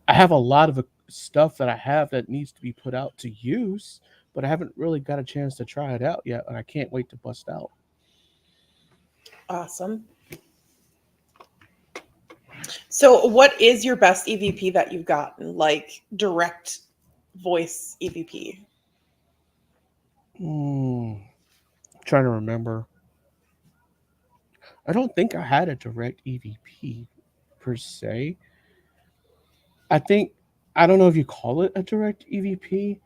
I have a lot of stuff that I have that needs to be put out to use, but I haven't really got a chance to try it out yet, and I can't wait to bust out. Awesome. So what is your best EVP that you've gotten, like direct voice EVP? Trying to remember. I don't think I had a direct EVP per se. I don't know if you call it a direct EVP.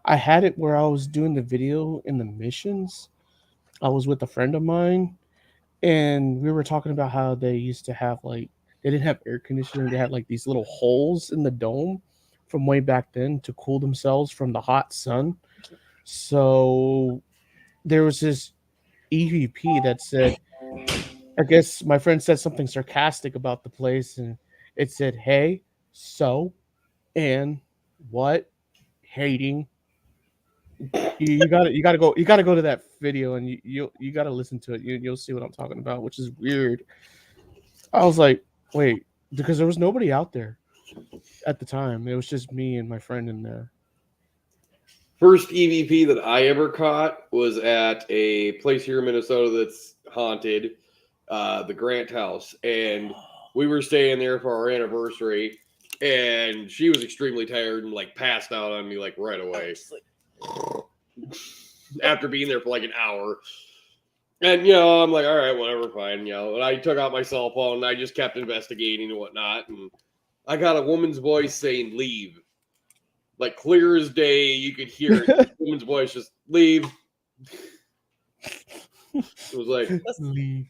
I had it where I was doing the video in the missions. I was with a friend of mine, and we were talking about how they used to have they didn't have air conditioning. They had these little holes in the dome from way back then to cool themselves from the hot sun. So there was this EVP that said, I guess my friend said something sarcastic about the place, and it said, "Hey, so, and what, hating." You gotta go to that video, and you gotta listen to it. You'll see what I'm talking about, which is weird. I was like, wait, because there was nobody out there at the time. It was just me and my friend in there. First EVP that I ever caught was at a place here in Minnesota that's haunted, the Grant House. And we were staying there for our anniversary. And she was extremely tired and like passed out on me like right away. After being there for like an hour. And, I'm like, all right, whatever, fine. And I took out my cell phone and I just kept investigating and whatnot. And I got a woman's voice saying, leave. Like clear as day, you could hear it. The woman's voice just, leave. It was like, Leave.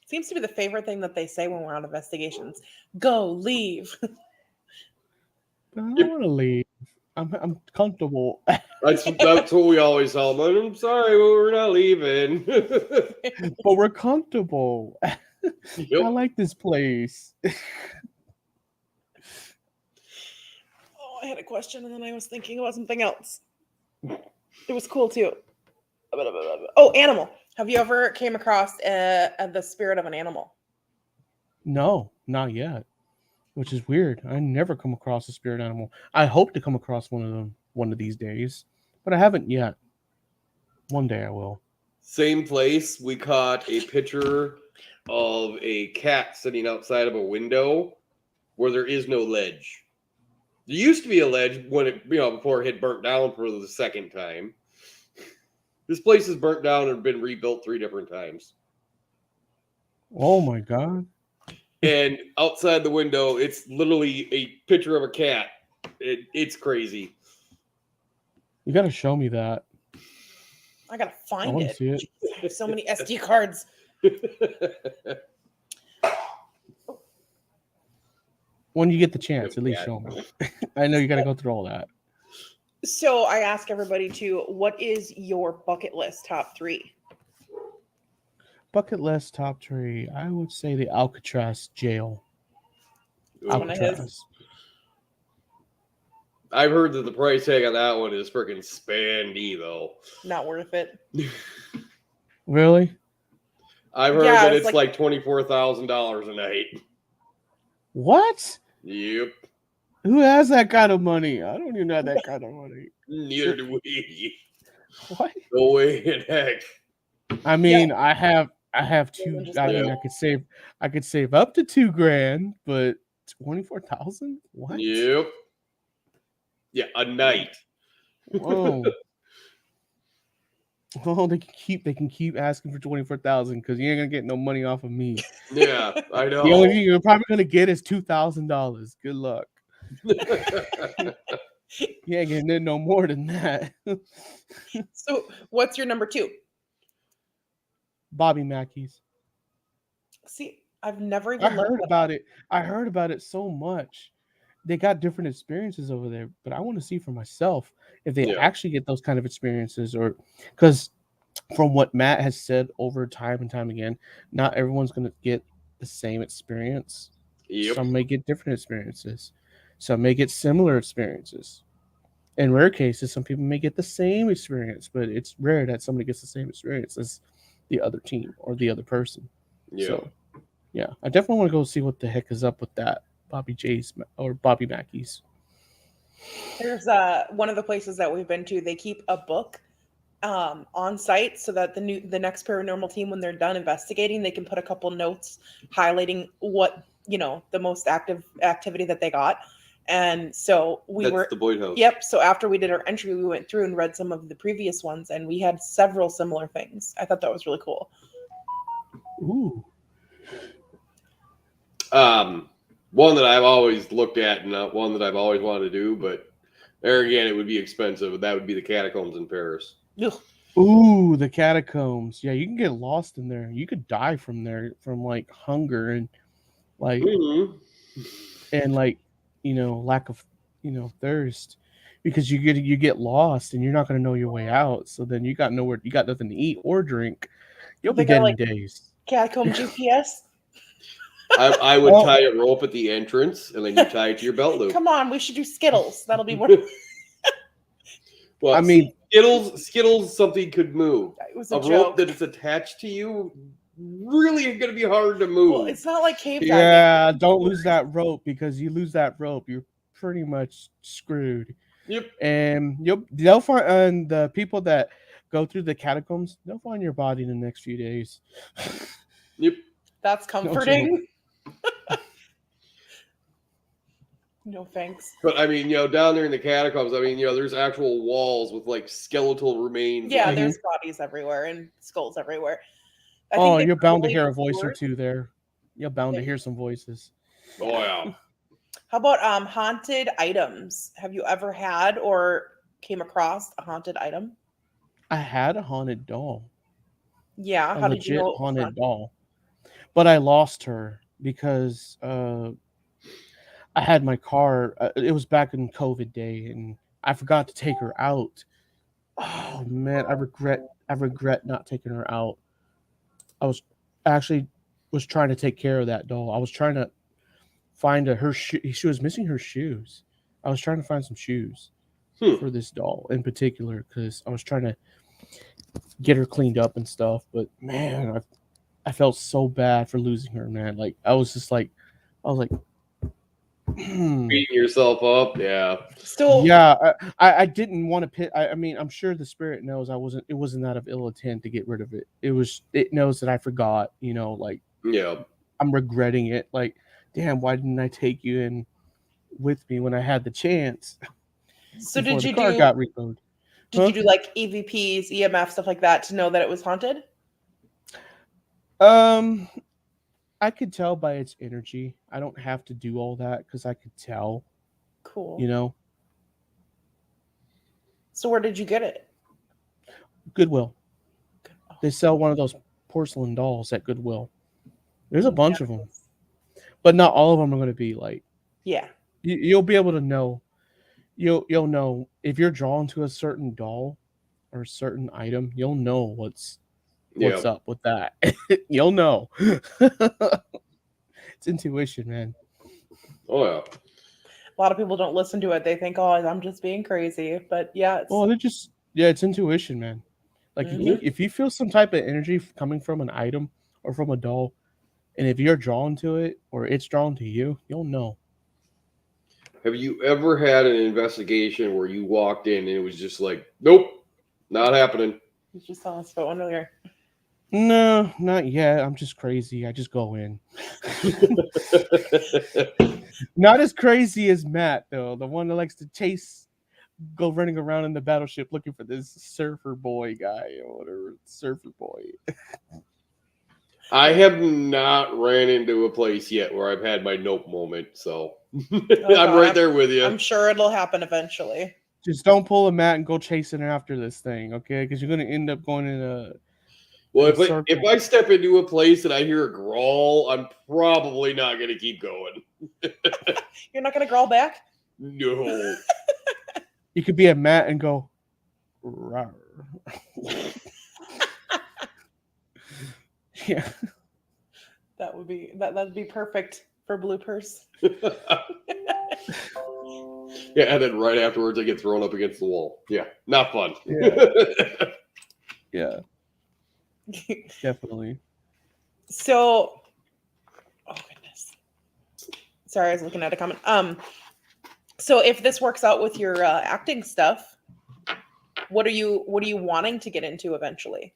Seems to be the favorite thing that they say when we're on investigations. Go, leave. I don't want to leave. I'm comfortable. That's what we always tell them. I'm sorry, we're not leaving. But we're comfortable. Yep. I like this place. I had a question and then I was thinking about something else. It was cool too. Oh, animal. Have you ever came across the spirit of an animal? No, not yet. Which is weird. I never come across a spirit animal. I hope to come across one of them one of these days, but I haven't yet. One day I will. Same place. We caught a picture of a cat sitting outside of a window where there is no ledge. There used to be a ledge when it, before it had burnt down for the second time. This place is burnt down and been rebuilt 3 different times. Oh my God. And outside the window, it's literally a picture of a cat. It's crazy. You got to show me that. I gotta I find want to it. see it. I have so many SD cards. When you get the chance, at least show me. I know you got to go through all that. So I ask everybody what is your bucket list top 3? Bucket list top 3. I would say the Alcatraz jail. Alcatraz. I've heard that the price tag on that one is freaking spandy, though. Not worth it. Really? I've heard that it's like $24,000 a night. What? Yep. Who has that kind of money? I don't even have that kind of money. Neither do we. What? No way in heck. I mean, I have 2. I mean, I could save up to $2,000, but 24,000? What? Yep. Yeah, a night. Whoa. Well, they can keep asking for 24,000 because you ain't gonna get no money off of me. Yeah, I know. The only thing you're probably gonna get is $2,000. Good luck. You ain't getting no more than that. So, what's your number 2? Bobby Mackey's. See, I've never even heard about it. I heard about it so much. They got different experiences over there, but I want to see for myself if they actually get those kind of experiences, or because from what Matt has said over time and time again, not everyone's going to get the same experience. Yep. Some may get different experiences. Some may get similar experiences. In rare cases, some people may get the same experience, but it's rare that somebody gets the same experience as the other team or the other person. Yeah. So, yeah, I definitely want to go see what the heck is up with that. Bobby Mackey's. There's one of the places that we've been to. They keep a book on site so that the next paranormal team, when they're done investigating, they can put a couple notes highlighting what the most active activity that they got. And so That's the Boyd House. Yep. So after we did our entry, we went through and read some of the previous ones, and we had several similar things. I thought that was really cool. Ooh. One that I've always looked at and not one that I've always wanted to do, but there again, it would be expensive. That would be the catacombs in Paris. Ugh. Ooh, the catacombs. Yeah, you can get lost in there. You could die from there from like hunger and like lack of thirst, because you get lost and you're not going to know your way out. So then you got nothing to eat or drink. You'll be dead in days. Catacomb GPS. I would tie a rope at the entrance, and then you tie it to your belt loop. Come on, we should do Skittles. That'll be more. Well, I mean, Skittles, something could move. It was a joke. Rope that is attached to you really is going to be hard to move. Well, it's not like cave diving. Yeah, don't lose that rope, because you lose that rope, you're pretty much screwed. Yep. And they'll find, and the people that go through the catacombs, they'll find your body in the next few days. Yep. That's comforting. No thanks. But I mean, down there in the catacombs, I mean, there's actual walls with like skeletal remains. Yeah, like, there's bodies everywhere and skulls everywhere. Oh, you're bound to probably hear a voice or toured- two there. You're bound to hear some voices. Oh yeah. How about haunted items? Have you ever had or came across a haunted item? I had a haunted doll. Yeah. A How did you legit know? It was haunted doll. But I lost her because I had my car. It was back in COVID day, and I forgot to take her out. Oh man, I regret not taking her out. I was trying to take care of that doll. I was trying to find her shoe. She was missing her shoes. I was trying to find some shoes for this doll in particular because I was trying to get her cleaned up and stuff. But man, I felt so bad for losing her, man. Like I was like. Beating yourself up, yeah. Still, yeah, I didn't want to pit. I mean, I'm sure the spirit knows it wasn't out of ill intent to get rid of it. It knows that I forgot, like Yeah. I'm regretting it. Like, damn, why didn't I take you in with me when I had the chance? So before did the you car do? got repoed? Did you do like EVPs, EMF stuff like that to know that it was haunted? I could tell by its energy. I don't have to do all that because I could tell. Cool. So where did you get it? Goodwill. They sell one of those porcelain dolls at Goodwill. There's a bunch of them, but not all of them are going to be like. Yeah. You'll be able to know. You'll know if you're drawn to a certain doll or a certain item. You'll know what's up with that. You'll know. It's intuition, man. Oh yeah. A lot of people don't listen to it. They think, "Oh, I'm just being crazy." But yeah, it's intuition, man. Like if you feel some type of energy coming from an item or from a doll, and if you're drawn to it or it's drawn to you, you'll know. Have you ever had an investigation where you walked in and it was just like, nope, not happening? You just saw us about one earlier. No, not yet. I'm just crazy. I just go in. Not as crazy as Matt, though. The one that likes to go running around in the battleship looking for this surfer boy guy or whatever. Surfer boy. I have not ran into a place yet where I've had my nope moment, so I'm right there with you. I'm sure it'll happen eventually. Just don't pull a Matt and go chasing after this thing, okay? Because you're going to end up going in a... Well, if I step into a place and I hear a growl, I'm probably not going to keep going. You're not going to growl back? No. You could be a Matt and go, rawr. Yeah. That'd be perfect for bloopers. Yeah, and then right afterwards I get thrown up against the wall. Yeah, not fun. Yeah. Definitely. So, oh goodness. Sorry, I was looking at a comment. So if this works out with your acting stuff, what are you wanting to get into eventually?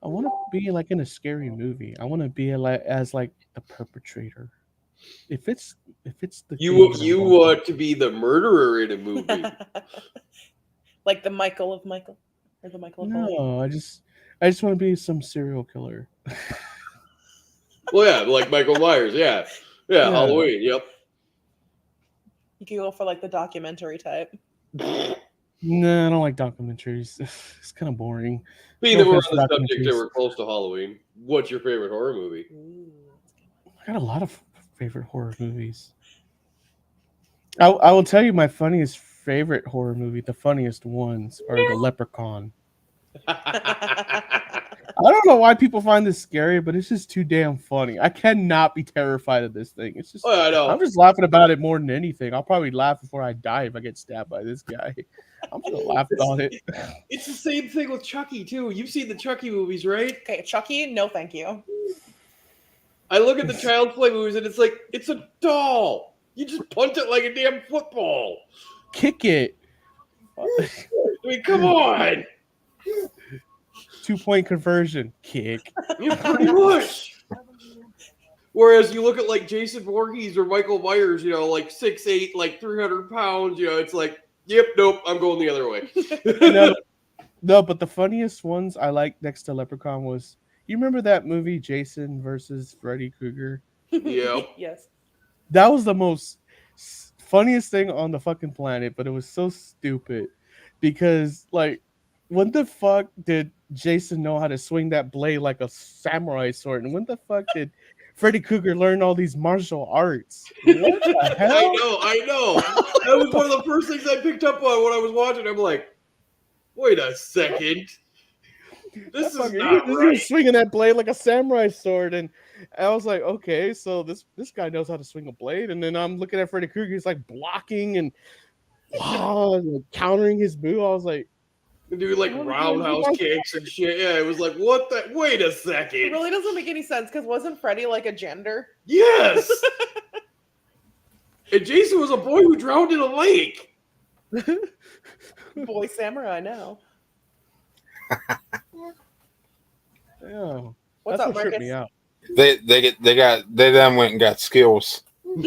I want to be like in a scary movie. I want to be as the perpetrator. If it's the you want to be the murderer in a movie, like the Michael of Michael or the Michael of No, I just want to be some serial killer. Well, yeah, like Michael Myers. Yeah, Halloween. Yep. You can go for like the documentary type. No, I don't like documentaries. It's kind of boring. Being that we're on the subject that we're close to Halloween, what's your favorite horror movie? I got a lot of favorite horror movies. I will tell you my favorite horror movie. The funniest ones are the Leprechaun. I don't know why people find this scary, but it's just too damn funny. I cannot be terrified of this thing. It's just I know. I'm just laughing about it more than anything. I'll probably laugh before I die if I get stabbed by this guy. I'm gonna laugh about it. It's the same thing with Chucky too. You've seen the Chucky movies, right? Okay, Chucky, no thank you. I look at the Child's Play movies and it's like, it's a doll. You just punt it like a damn football. Kick it. I mean, come on. 2-point conversion. Kick. Yeah, pretty much. Whereas you look at like Jason Voorhees or Michael Myers, like 6'8", like 300 pounds, it's like, yep, nope, I'm going the other way. No, but the funniest ones I liked next to Leprechaun was, you remember that movie Jason versus Freddy Krueger? Yep. Yes. That was the most funniest thing on the fucking planet, but it was so stupid because, like, when the fuck did Jason know how to swing that blade like a samurai sword? And when the fuck did Freddy Krueger learn all these martial arts? What the hell? I know. That was one of the first things I picked up on when I was watching. I'm like, wait a second. This is not right. Swinging that blade like a samurai sword, and I was like, okay, so this guy knows how to swing a blade. And then I'm looking at Freddy Krueger, he's like blocking and countering his move. I was like, do like roundhouse kicks and shit. Yeah, it was like, what the? Wait a second. It really doesn't make any sense because wasn't Freddy like a gender? Yes. And Jason was a boy who drowned in a lake. Boy samurai now. yeah. What's That's up, what tripped Marcus? me out. They then went and got skills. I've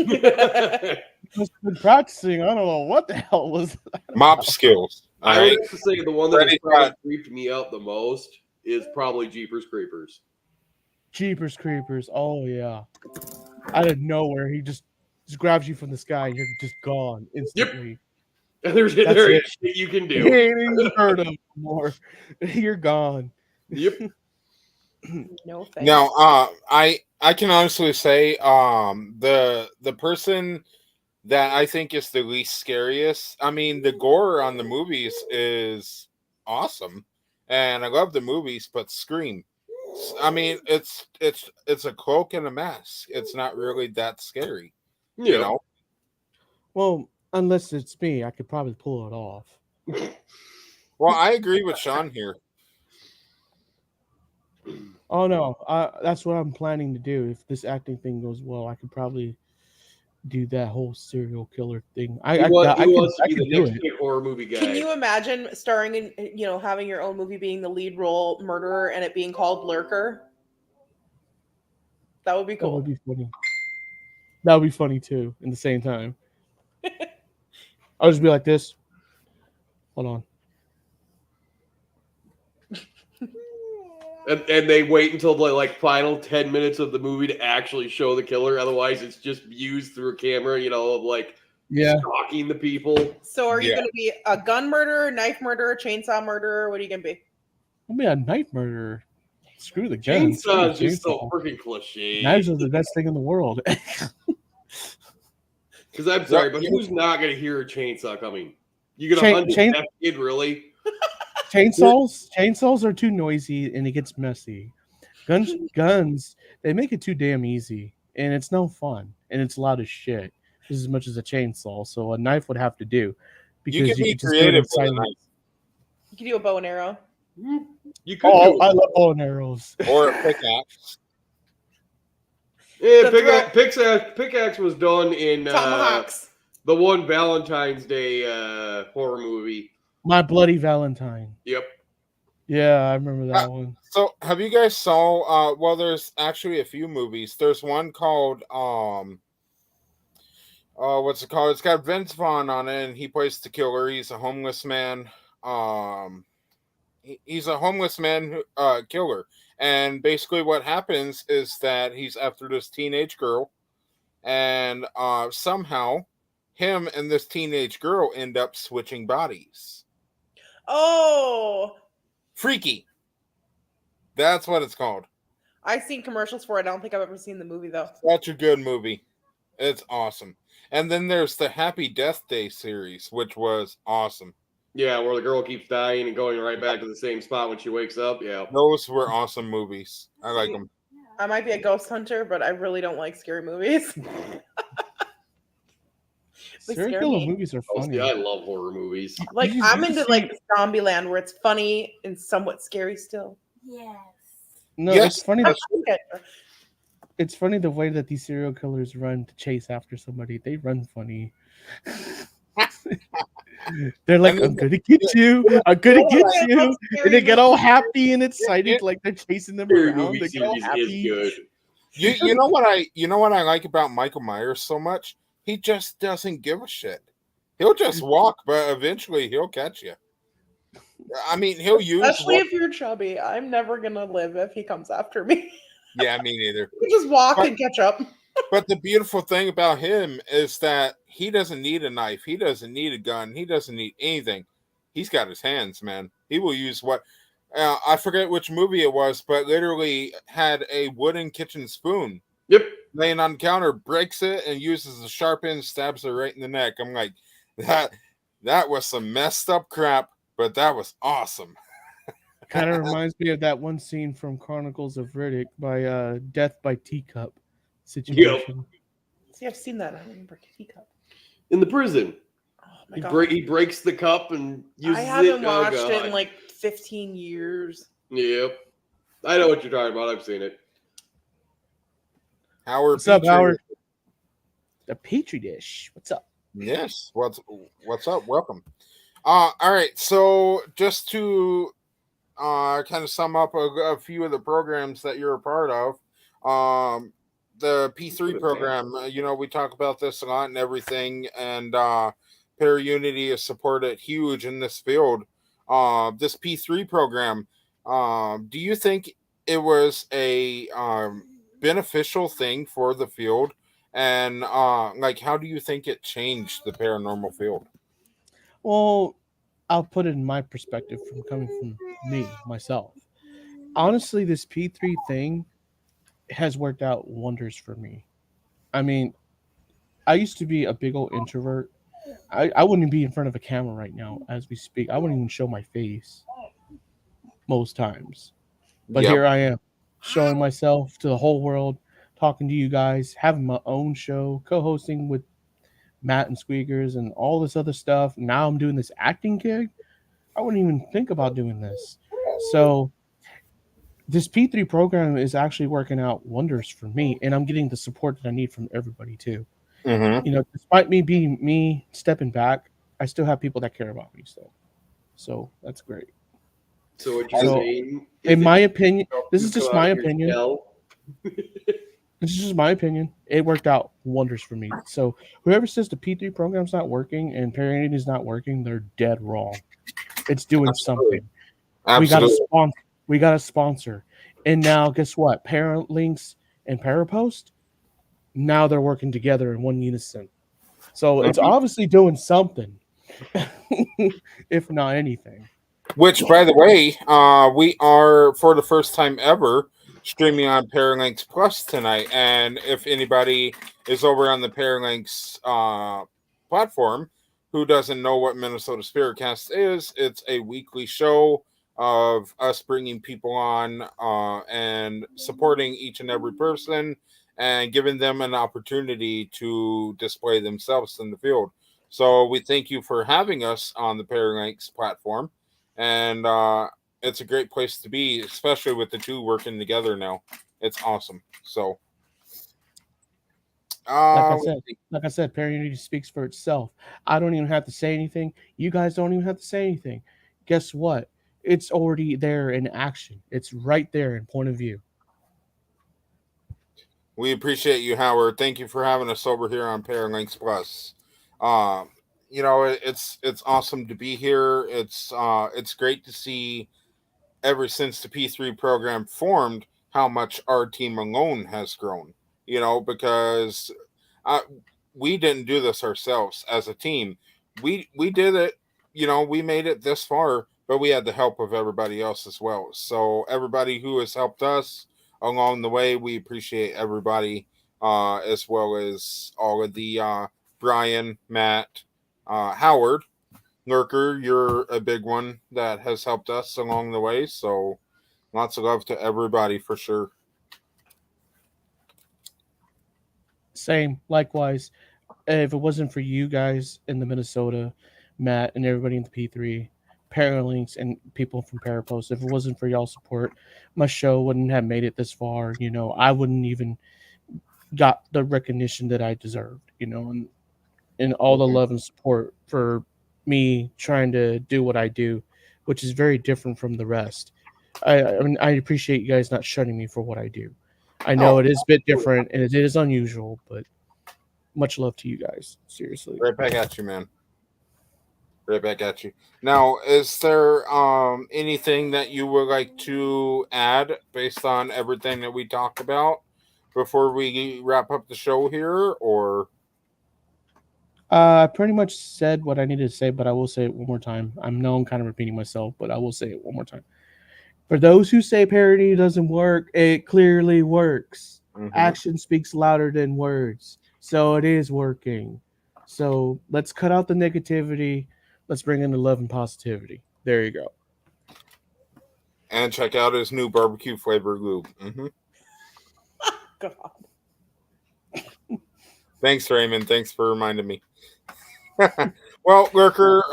been practicing. I don't know what the hell was that. Mop skills. I All would right. have to say the one that has probably creeped me out the most is probably Jeepers Creepers. Jeepers Creepers. Oh yeah. Out of nowhere, he just grabs you from the sky and you're just gone instantly. And there is shit you can do. You ain't even heard of more. You're gone. Yep. No thanks. Now, I can honestly say, the person that I think is the least scariest. I mean, the gore on the movies is awesome, and I love the movies, but Scream. I mean, it's a cloak and a mask. It's not really that scary, you know. Well, unless it's me, I could probably pull it off. Well, I agree with Sean here. Oh no, that's what I'm planning to do. If this acting thing goes well, I could probably do that whole serial killer thing. I He wants to be could the do next it. big horror movie guy. Can you imagine starring in, having your own movie being the lead role murderer and it being called Lurker? That would be That cool. would be funny. That would be funny too. In the same time, I'll just be like this. Hold on. And they wait until the like final 10 minutes of the movie to actually show the killer. Otherwise, it's just views through a camera, of like stalking the people. So are you going to be a gun murderer, knife murderer, chainsaw murderer? What are you going to be? I'll be a knife murderer. Screw the guns. Chainsaw is just so freaking cliche. Knives are the best thing in the world. Because I'm sorry, but who's not going to hear a chainsaw coming? You going to hunt a deaf kid, really? Chainsaws are too noisy and it gets messy. Guns, they make it too damn easy and it's no fun and it's loud as shit just as much as a chainsaw. So a knife would have to do because you can be creative with a knife. You can do a bow and arrow. You could. I love bow and arrows. Or a pickaxe. Yeah, pickaxe was done in Tomahawks. The one Valentine's Day horror movie. My Bloody Valentine. Yep. Yeah, I remember that one. So, have you guys saw? Well, there's actually a few movies. There's one called what's it called? It's got Vince Vaughn on it, and he plays the killer. He's a homeless man. He's a homeless man killer, and basically what happens is that he's after this teenage girl, and somehow him and this teenage girl end up switching bodies. Oh, freaky. That's what it's called. I've seen commercials for it. I don't think I've ever seen the movie though. Such a good movie. It's awesome. And then there's the Happy Death Day series, which was awesome. Yeah, where the girl keeps dying and going right back to the same spot when she wakes up. Yeah. Those were awesome movies. I like them. I might be a ghost hunter, but I really don't like scary movies. Serial killer movies are funny. I love horror movies. Like I'm into like Zombieland, where it's funny and somewhat scary still. Yes. No, yes. It's funny. It's funny the way that these serial killers run to chase after somebody. They run funny. They're like, I mean, I'm gonna get you, I'm gonna get Yeah, you, that's and they scary get all movie. happy and excited, like they're chasing them Scary around. movie They get all series is happy. good. you know what I like about Michael Myers so much? He just doesn't give a shit. He'll just walk, but eventually he'll catch you. I mean, he'll use Especially if you're chubby. I'm never gonna live if he comes after me. Yeah, me neither. You just walk But- and catch up. But the beautiful thing about him is that he doesn't need a knife. He doesn't need a gun. He doesn't need anything. He's got his hands, man. He will use what I forget which movie it was, but literally had a wooden kitchen spoon Yep. laying on the counter, breaks it, and uses the sharp end, stabs her right in the neck. I'm like, that was some messed up crap, but that was awesome. Kind of reminds me of that one scene from Chronicles of Riddick by Death by Teacup situation. See, I've seen that. I remember teacup. In the prison. Oh my god. He breaks the cup and uses I haven't it. Oh, watched it in God. like 15 years. Yep. I know what you're talking about. I've seen it. Howard, What's up, Petrie. Howard? The Petri dish. What's up? Yes. What's up? Welcome. All right. So just to kind of sum up a few of the programs that you're a part of, the P3 program. We talk about this a lot and everything, and ParaUnity is supported huge in this field. This P3 program. Do you think it was a beneficial thing for the field? And how do you think it changed the paranormal field? Well, I'll put it in my perspective from coming from me, myself. Honestly, this P3 thing has worked out wonders for me. I mean, I used to be a big old introvert. I wouldn't be in front of a camera right now as we speak. I wouldn't even show my face most times. But Yep. here I am, showing myself to the whole world, talking to you guys, having my own show, co-hosting with Matt and Squeakers and all this other stuff. Now I'm doing this acting gig. I wouldn't even think about doing this. So this P3 program is actually working out wonders for me, and I'm getting the support that I need from everybody too. Mm-hmm. Despite me being me stepping back, I still have people that care about me still. So that's great. So what you're So, saying? In my opinion, this you is just come out my of your opinion. shell? This is just my opinion. It worked out wonders for me. So whoever says the P3 program's not working and ParaUnity is not working, they're dead wrong. It's doing something. Absolutely. We got a sponsor. And now guess what? Paralinx and ParaPost, now they're working together in one unison. So it's obviously doing something. If not anything. Which, by the way, we are, for the first time ever, streaming on Paralanx Plus tonight. And if anybody is over on the Paralanx platform who doesn't know what MNSpiritCast is, it's a weekly show of us bringing people on and supporting each and every person and giving them an opportunity to display themselves in the field. So we thank you for having us on the Paralanx platform. And it's a great place to be, especially with the two working together now. It's awesome. So, like I said, ParaUnity speaks for itself. I don't even have to say anything. You guys don't even have to say anything. Guess what? It's already there in action. It's right there in point of view. we appreciate you, Howard. Thank you for having us over here on Paralanx Plus. It's awesome to be here. It's great to see, ever since the P3 program formed, how much our team alone has grown. Because we didn't do this ourselves as a team. We did it. We made it this far, but we had the help of everybody else as well. So everybody who has helped us along the way, we appreciate everybody, as well as all of the Brian, Matt, Howard, Lurker. You're a big one that has helped us along the way. So lots of love to everybody for sure. Same, likewise. If it wasn't for you guys in the Minnesota, Matt and everybody in the P3, Paralinx and people from ParaPost, if it wasn't for y'all support, my show wouldn't have made it this far. I wouldn't even got the recognition that I deserved, and all the love and support for me trying to do what I do, which is very different from the rest. I mean, I appreciate you guys not shunning me for what I do. I know it is a bit different and it is unusual, but much love to you guys. Seriously. Right back at you, man. Right back at you. Now, is there anything that you would like to add based on everything that we talked about before we wrap up the show here, or? I pretty much said what I needed to say, but I will say it one more time. I know I'm kind of repeating myself, but I will say it one more time. For those who say parody doesn't work, it clearly works. Mhm. Action speaks louder than words. So it is working. So let's cut out the negativity. Let's bring in the love and positivity. There you go. And check out his new barbecue flavor lube. Mm-hmm. God. Thanks, Raymond. Thanks for reminding me. Well, Lurker,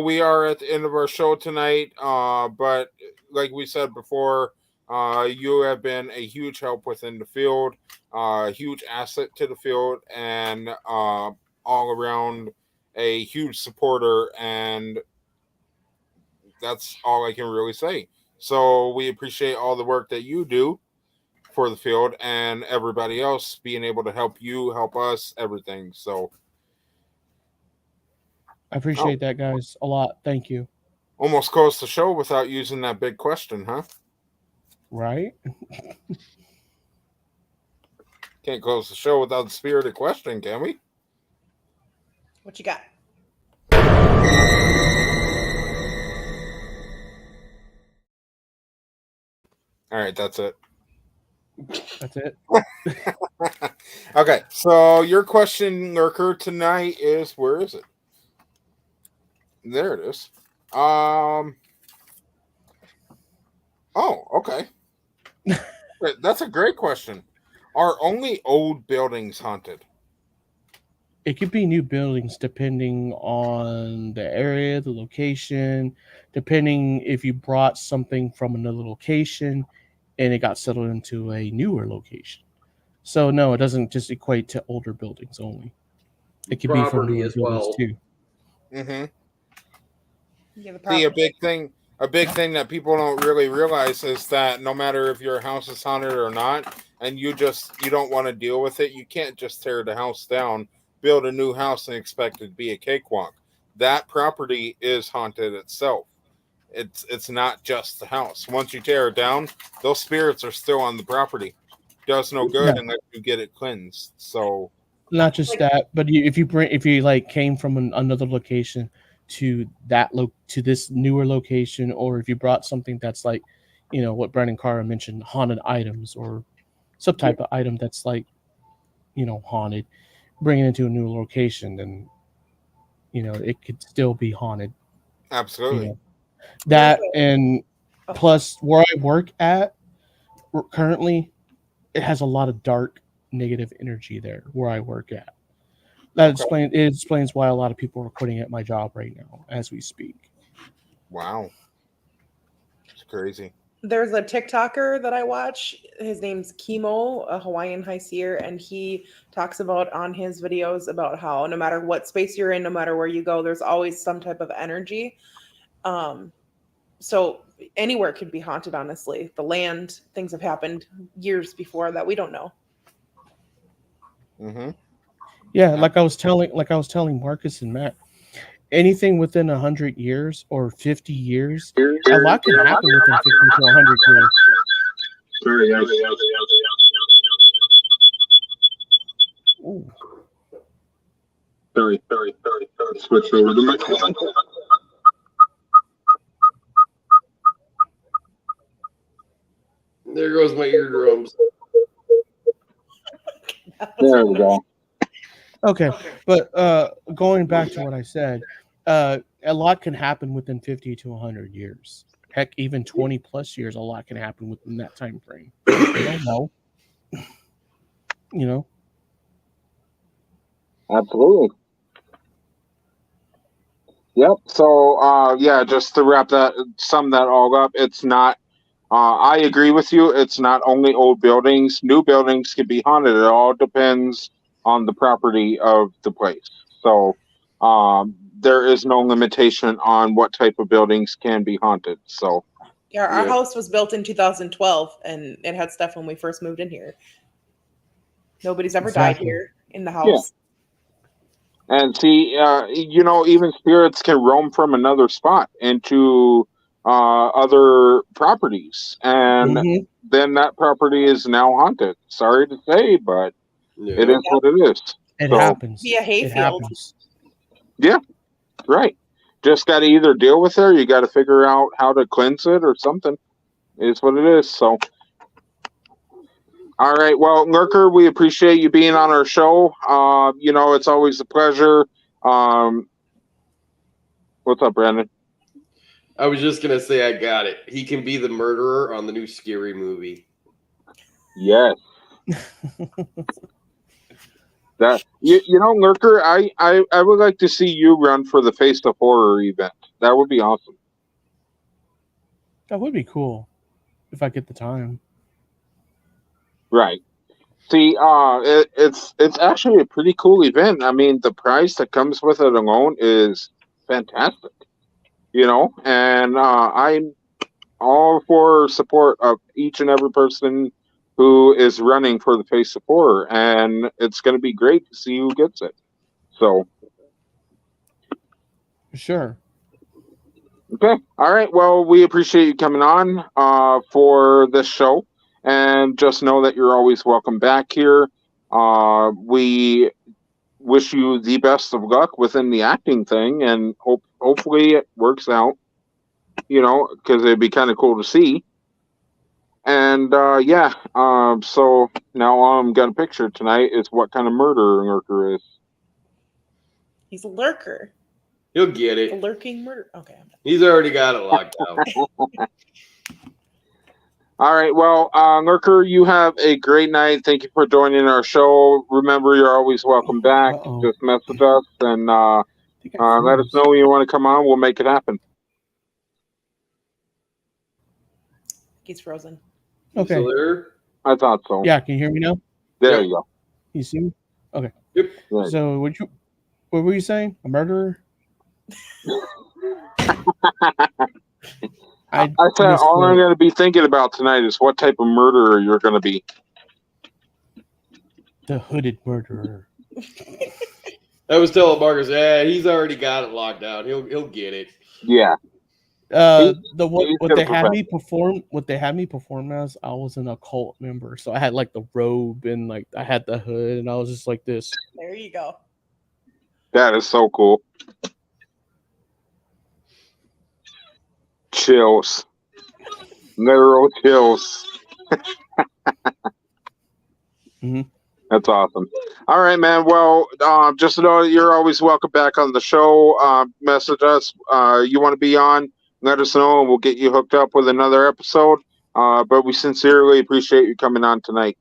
we are at the end of our show tonight. But like we said before, you have been a huge help within the field, a huge asset to the field, and all around a huge supporter. And that's all I can really say. So we appreciate all the work that you do for the field and everybody else being able to help you, help us, everything. So I appreciate that, guys, a lot. Thank you. almost closed the show without using that big question, huh? Right? Can't close the show without the spirited question, can we? What you got? All right, that's it. That's it. Okay, so your question, Lurker, tonight is, where is it? There it is. Oh, okay. That's a great question. Are only old buildings haunted? It could be new buildings depending on the area, the location, depending if you brought something from another location and it got settled into a newer location. So no, it doesn't just equate to older buildings only. It could be from Property newer as buildings well. too. Mm-hmm. Yeah, the See, property. a big thing that people don't really realize is that no matter if your house is haunted or not, and you don't want to deal with it, you can't just tear the house down, build a new house, and expect it to be a cakewalk. That property is haunted itself. It's not just the house. Once you tear it down, those spirits are still on the property. Does no good unless you get it cleansed. So Not just that, but if you like came from another location to to this newer location, or if you brought something that's like, what Brandon Carr mentioned, haunted items or some type of item that's like, haunted, bring it into a new location, then it could still be haunted. absolutely. That, and plus where I work at currently, it has a lot of dark negative energy there where I work at. That explains why a lot of people are quitting at my job right now as we speak. Wow. It's crazy. There's a TikToker that I watch. His name's Chemo, a Hawaiian high seer, and he talks about on his videos about how no matter what space you're in, no matter where you go, there's always some type of energy. So anywhere could be haunted, honestly. The land, things have happened years before that we don't know. Mm-hmm. Yeah, like I was telling Marcus and Matt, anything within 100 years or 50 years, a lot can happen within 50 to 100 years. Ooh. Sorry. Switch over the microphone. There goes my eardrums. There we go. Okay, but going back to what I said, a lot can happen within 50 to 100 years. Heck, even 20 plus years, a lot can happen within that time frame. I don't know. Absolutely. Yep. So, just to sum that all up, it's not. I agree with you. It's not only old buildings. New buildings can be haunted. It all depends on the property of the place. So, there is no limitation on what type of buildings can be haunted. So Yeah, our Yeah. house was built in 2012, and it had stuff when we first moved in here. Nobody's ever died Exactly. here in the house. and see, even spirits can roam from another spot into other properties, and Mhm. then that property is now haunted. Sorry to say, but Yeah. it is what it is. It So, happens. Be a It hayfield. happens. Right. Just got to either deal with it or you got to figure out how to cleanse it or something. It's what it is. So, all right. Well, Lurker, we appreciate you being on our show. It's always a pleasure. What's up, Brandon? I was just gonna say I got it. He can be the murderer on the new Scary Movie. Yes. Lurker, I would like to see you run for the Face of Horror event. That would be awesome. That would be cool if I get the time. Right. See, it's actually a pretty cool event. I mean, the price that comes with it alone is fantastic. And I'm all for support of each and every person who is running for the Face of Horror, and it's going to be great to see who gets it. So, For sure. okay, all right. Well, we appreciate you coming on for this show, and just know that you're always welcome back here. We wish you the best of luck within the acting thing, and hopefully it works out. Because it'd be kind of cool to see. And so now I'm got a picture tonight is what kind of murderer Lurker is. He's a lurker. He'll get A it. lurking murder. Okay. He's already got it locked down. All right, well, Lurker, you have a great night. Thank you for joining our show. Remember, you're always welcome back. Uh-oh. Just message us and I think I let us froze. know when you want to come on. We'll make it happen. He's frozen. You Okay. still there? I thought so. Yeah, can you hear me now? There Yep. you go. You see me? Okay. Yep. Right. So what were you saying? A murderer? I said all I'm going to be thinking about tonight is what type of murderer you're going to be. The hooded murderer. I was telling Marcus, he's already got it locked down. He'll get it. Yeah. What gonna they had me perform as, I was an occult member. So I had like the robe and like I had the hood and I was just like this. There you go. That is so cool. Chills. Literal chills. Mhm. That's awesome. All right, man. Well, just to know you're always welcome back on the show. Message us. You want to be on, let us know, and we'll get you hooked up with another episode. But we sincerely appreciate you coming on tonight.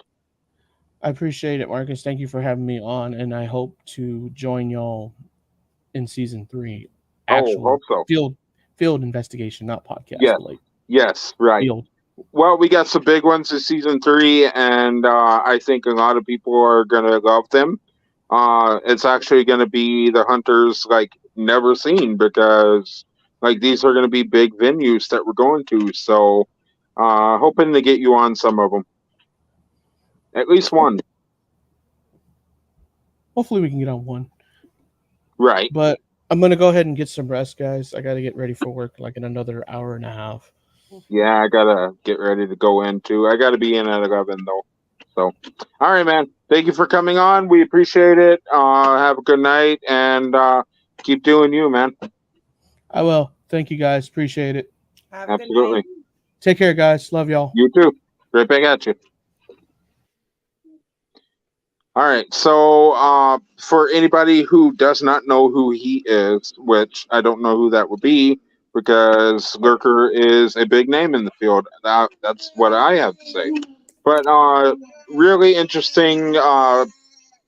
I appreciate it, Marcus. Thank you for having me on, and I hope to join y'all in season 3. Hope so. Field investigation, not podcast. Yes. Like Yes, right. field. Well, we got some big ones in season 3, and I think a lot of people are going to love them. It's actually going to be the hunters like never seen, because like these are going to be big venues that we're going to. So hoping to get you on some of them. At least one. Hopefully we can get on one. Right. But I'm going to go ahead and get some rest, guys. I got to get ready for work like in another hour and a half. Yeah, I got to get ready to go in too. I got to be in at 11 though. So, all right, man. Thank you for coming on. We appreciate it. Have a good night, and keep doing you, man. I will. Thank you, guys. Appreciate it. Have a good Absolutely. night. Take care, guys. Love y'all. You too. Right back at you. All right. So, for anybody who does not know who he is, which I don't know who that would be, because Lurker is a big name in the field. That's what I have to say. But really interesting.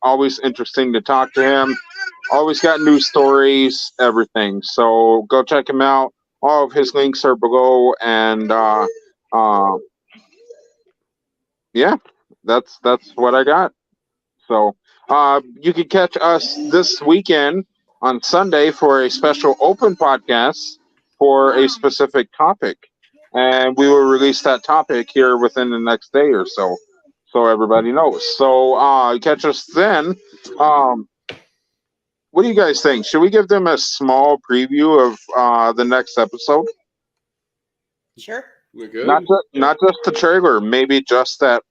Always interesting to talk to him. Always got new stories, everything. So go check him out. All of his links are below, and yeah, that's what I got. So you can catch us this weekend on Sunday for a special open podcast for a specific topic. And we will release that topic here within the next day or so, so everybody knows. So catch us then. What do you guys think? Should we give them a small preview of the next episode? Sure. We're good. Not just the trailer, maybe just that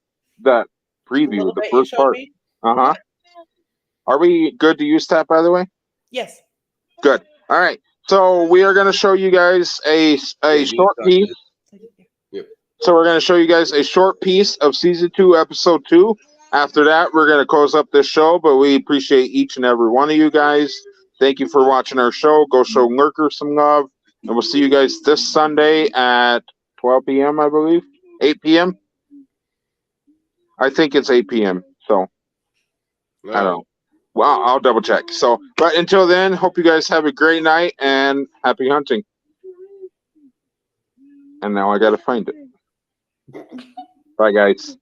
preview, the first part. Uh-huh. Are we good to use that, by the way? Yes. Good. All right. So we are going to show you guys a short piece. Yep. So we're going to show you guys a short piece of season 2, episode 2. After that, we're going to close up this show, but we appreciate each and every one of you guys. Thank you for watching our show. Go show Lurker some love. And we'll see you guys this Sunday at 12 p.m., I believe. 8 p.m.? I think it's 8 p.m. So, I don't know. Well, I'll double check. So, but until then, hope you guys have a great night and happy hunting. And now I got to find it. Bye, guys.